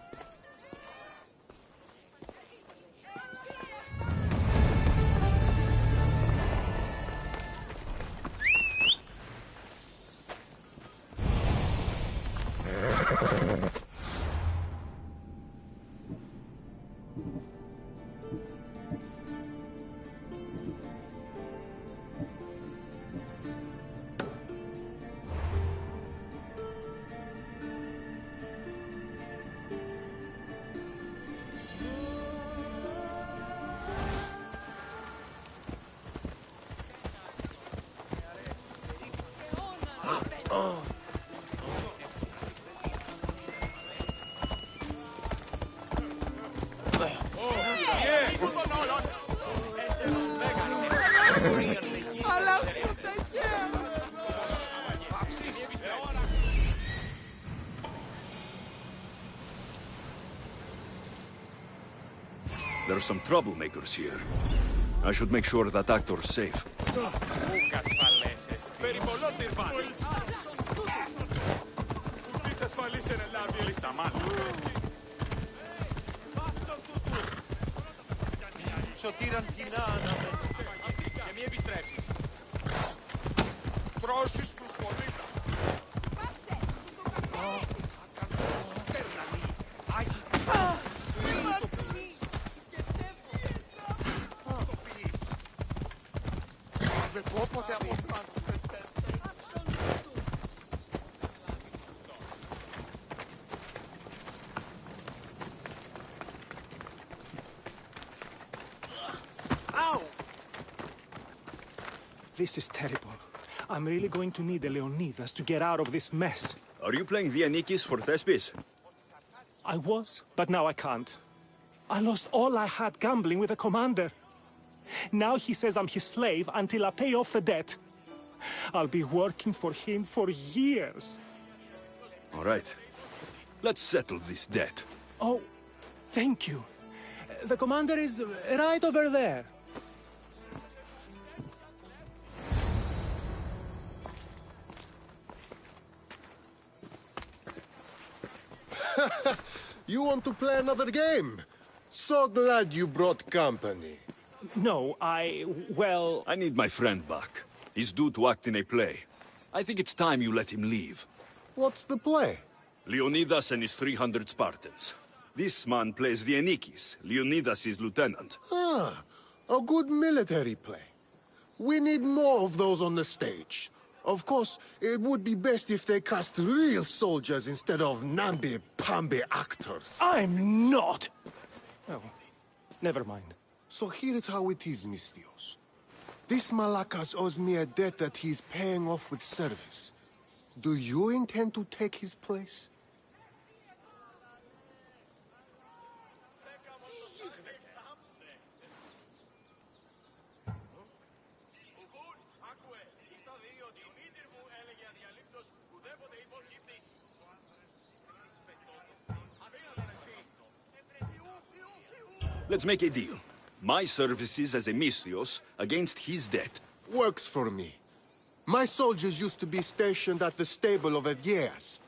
B: There are some troublemakers here. I should make sure that actor's safe.
P: This is terrible. I'm really going to need a Leonidas to get out of this mess.
B: Are you playing Viennikis for Thespis?
P: I was, but now I can't. I lost all I had gambling with the commander. Now he says I'm his slave until I pay off the debt. I'll be working for him for years.
B: All right. Let's settle this debt.
P: Oh, thank you. The commander is right over there.
Q: You want to play another game? So glad you brought company.
P: No, well...
B: I need my friend back. He's due to act in a play. I think it's time you let him leave.
Q: What's the play?
B: Leonidas and his 300 Spartans. This man plays Viennikis, Leonidas' lieutenant.
Q: Ah, a good military play. We need more of those on the stage. Of course, it would be best if they cast real soldiers instead of namby-pamby actors.
P: I'm not! Oh, never mind.
Q: So here is how it is, Mistios. This Malakas owes me a debt that he's paying off with service. Do you intend to take his place?
B: Let's make a deal. My services as a Mistios against his debt.
Q: Works for me. My soldiers used to be stationed at the stable of Evias.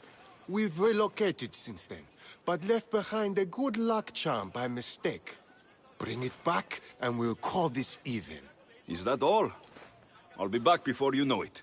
Q: We've relocated since then, but left behind a good luck charm by mistake. Bring it back, and we'll call this even.
B: Is that all? I'll be back before you know it.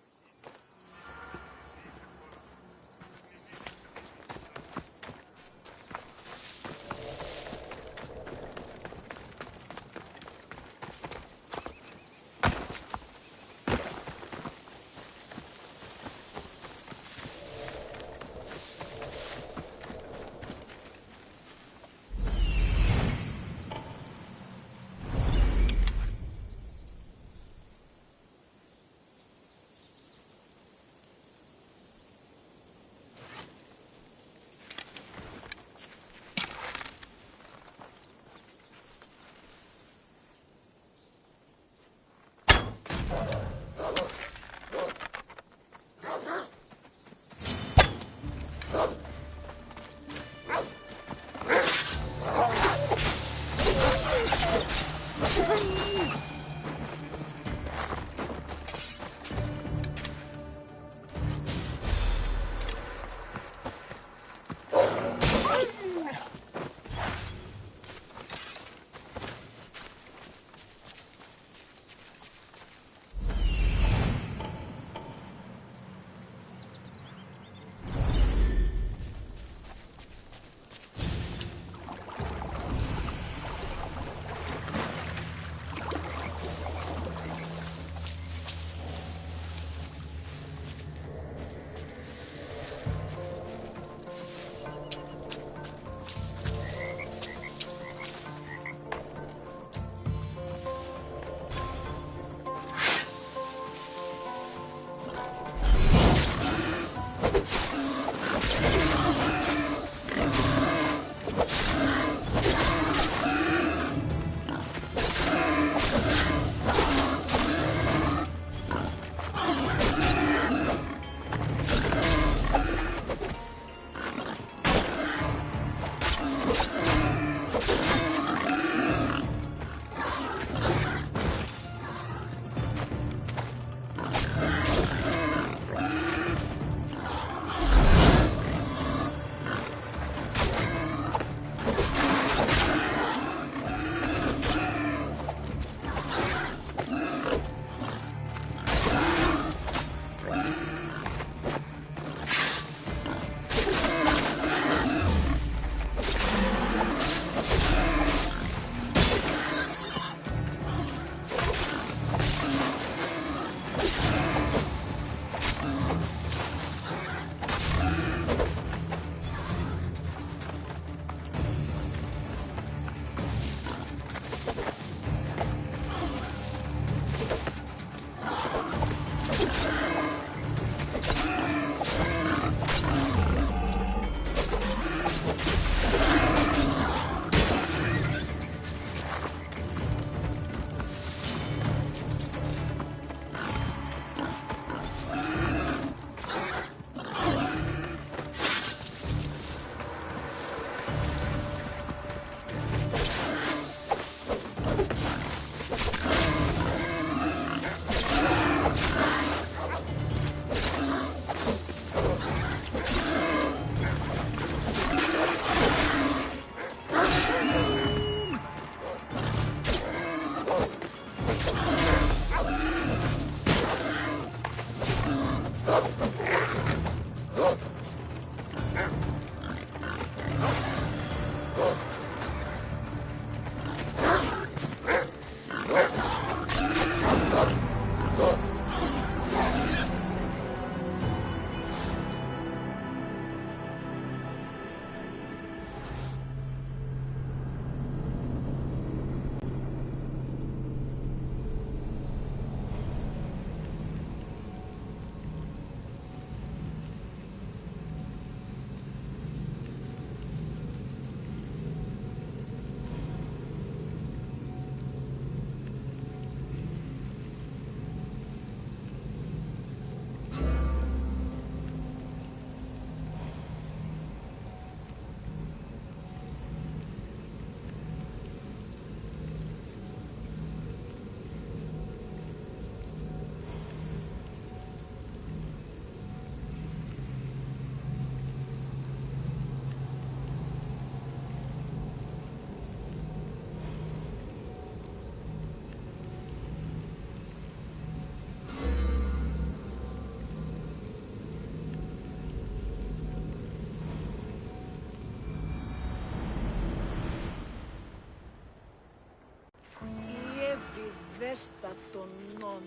G: Δέστα τον νον.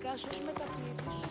G: Κάσος μεταπλήτης.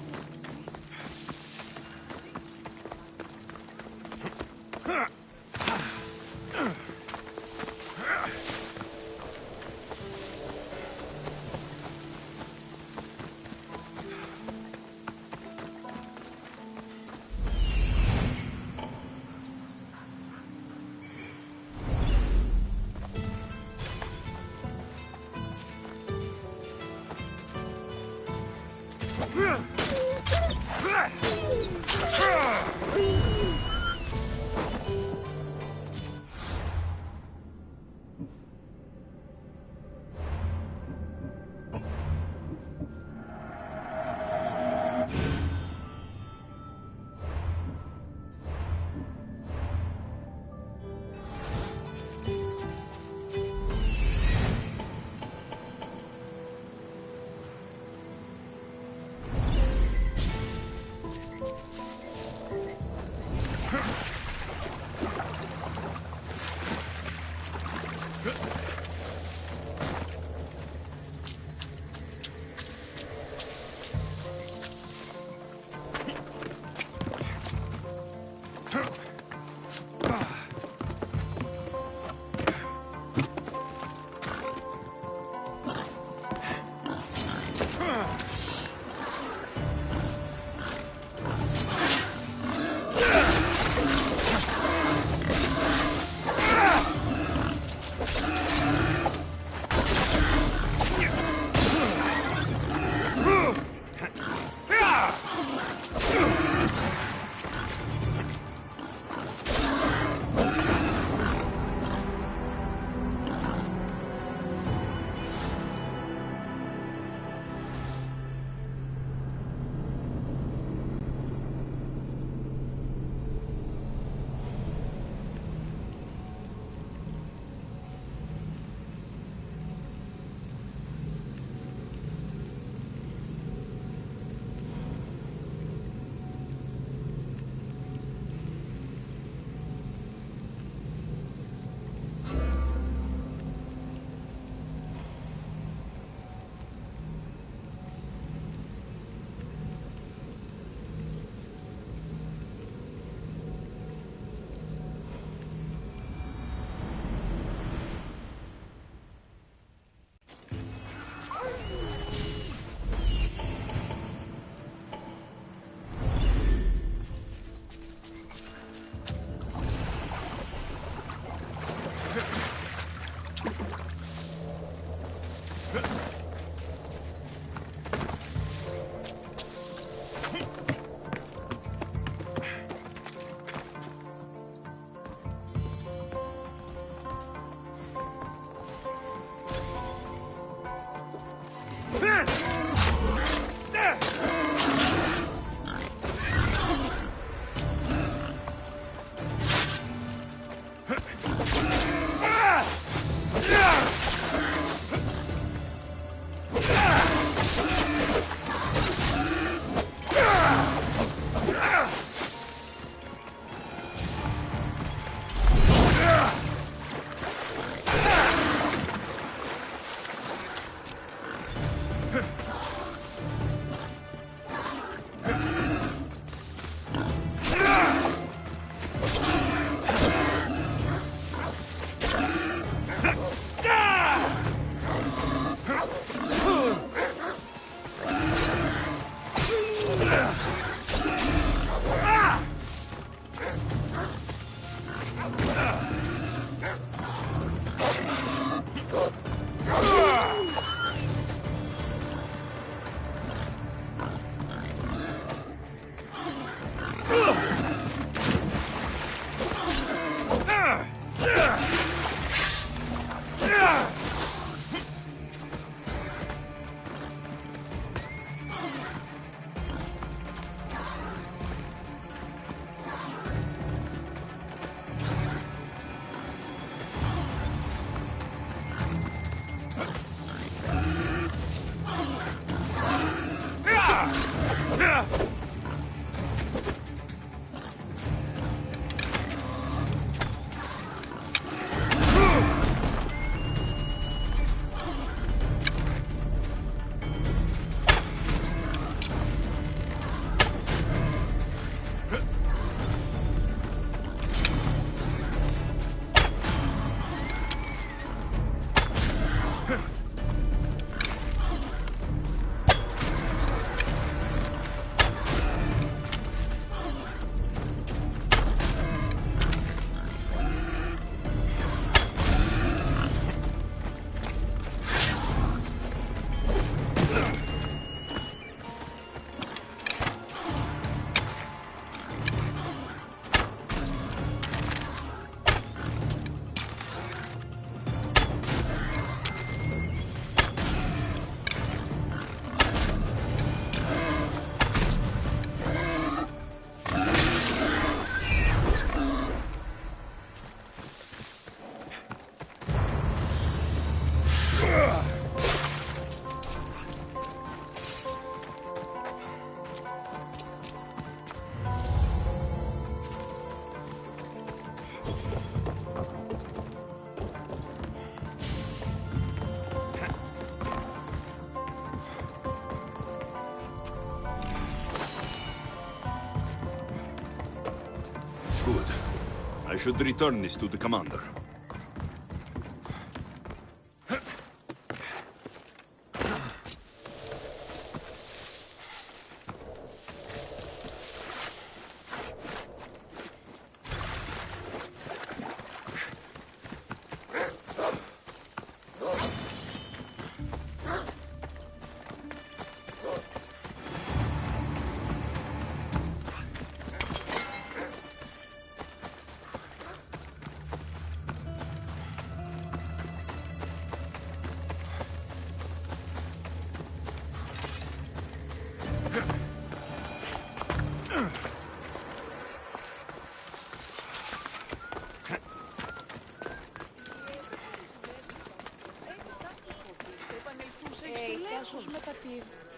B: should return this to the commander.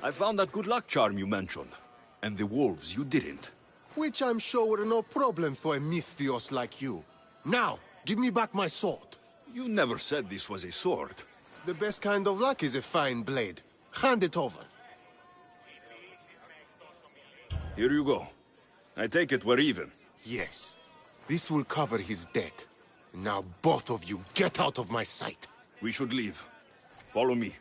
B: I found that good luck charm you mentioned. And the wolves, you didn't.
Q: Which I'm sure were no problem for a Misthios like you. Now, give me back my sword.
B: You never said this was a sword.
Q: The best kind of luck is a fine blade. Hand it over.
B: Here you go. I take it we're even.
Q: Yes. This will cover his debt. Now both of you get out of my sight.
B: We should leave. Follow me.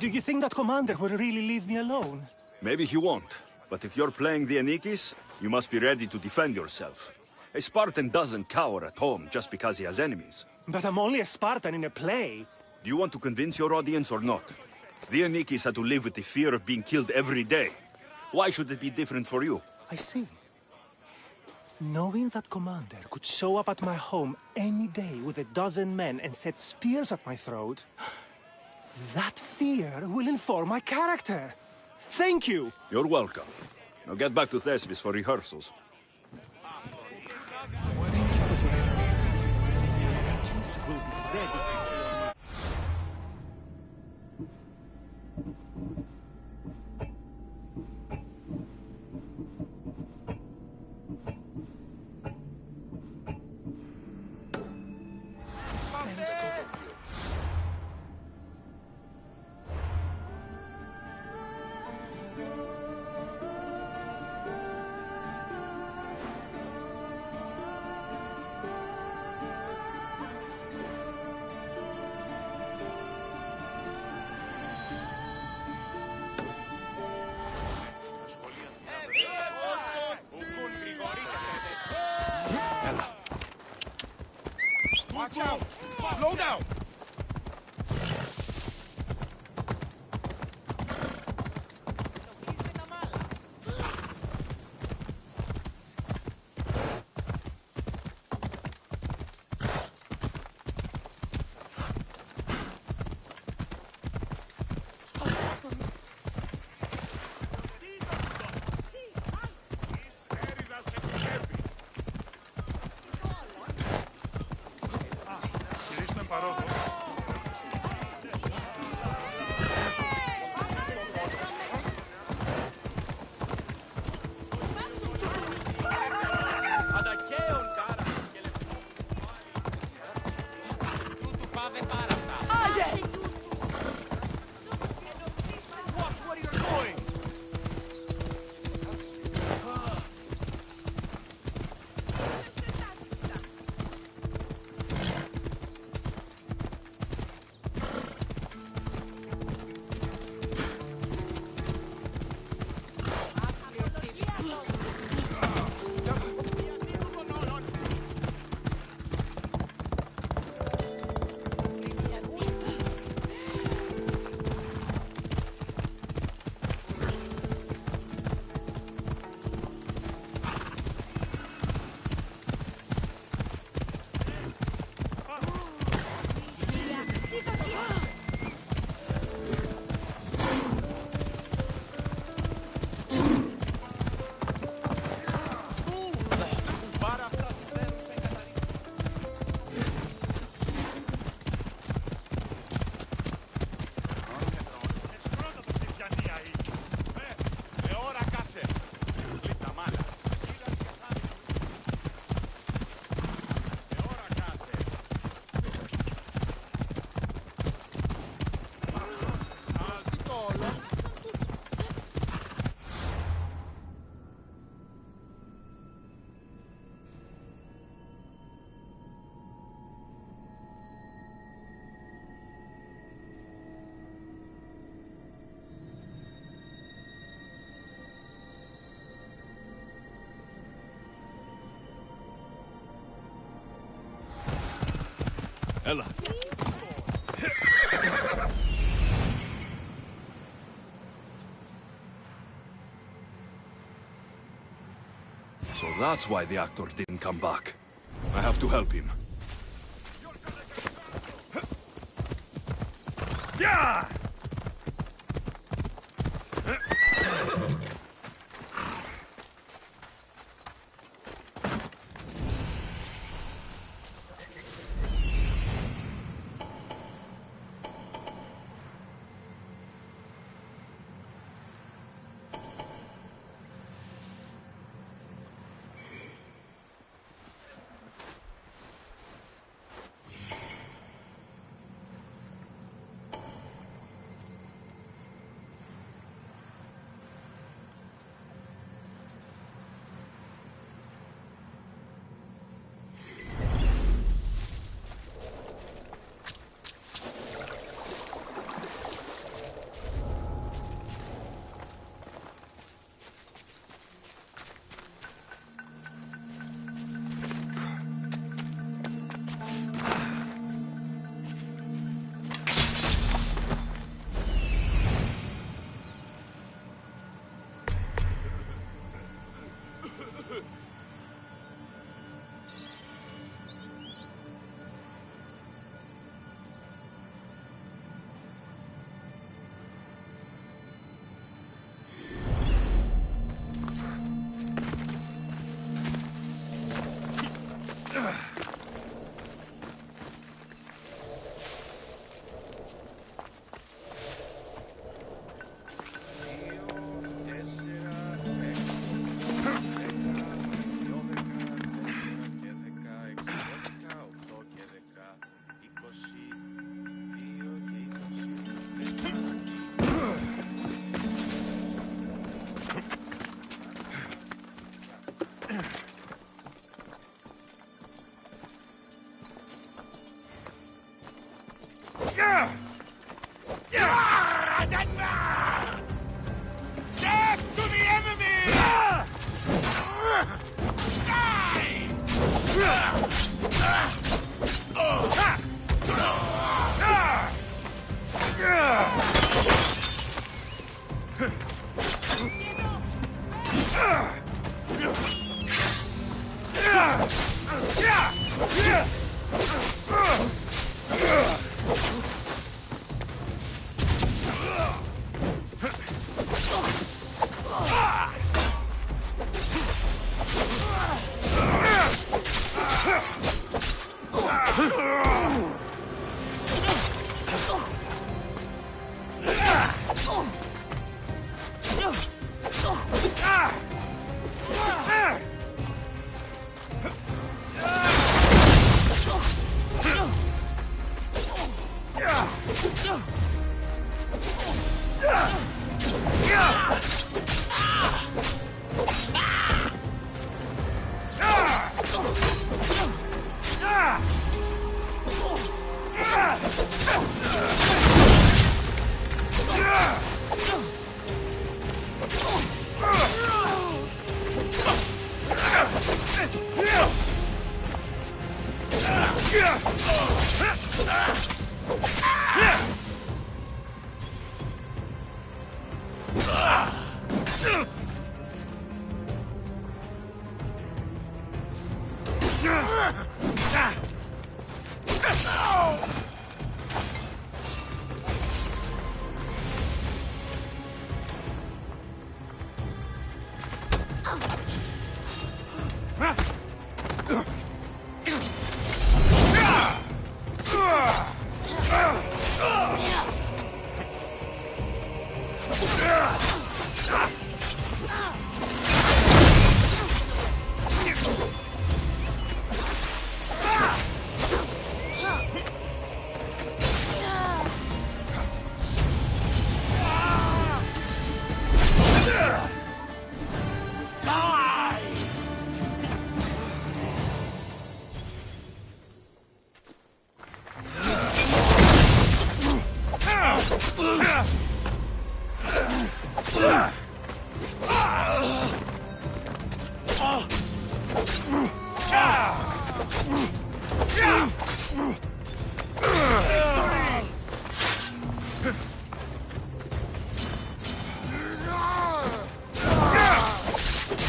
P: Do you think that commander will really leave me alone?
B: Maybe he won't. But if you're playing the Anikis, you must be ready to defend yourself. A Spartan doesn't cower at home just because he has enemies.
P: But I'm only a Spartan in a play.
B: Do you want to convince your audience or not? The Anikis had to live with the fear of being killed every day. Why should it be different for you?
P: I see. Knowing that commander could show up at my home any day with 12 men and set spears at my throat, that fear will inform my character. Thank you!
B: You're welcome. Now get back to Thespis for rehearsals.
D: Watch out! Slow down!
J: Παρόδο.
B: Ella. So that's why the actor didn't come back. I have to help him. Yeah!
R: Death to the enemy!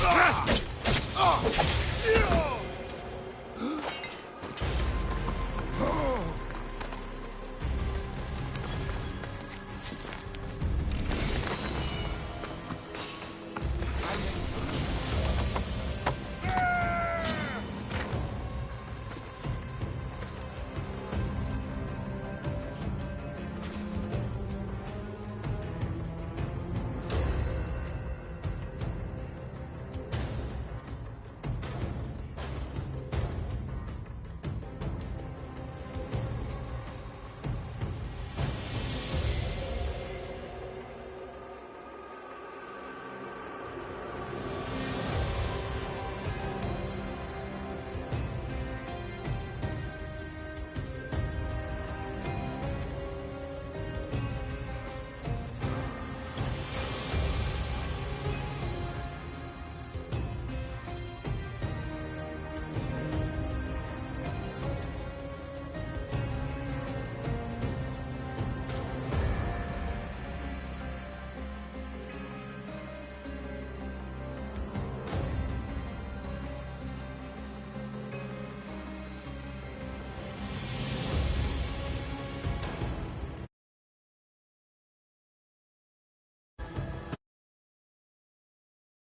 R: Ah!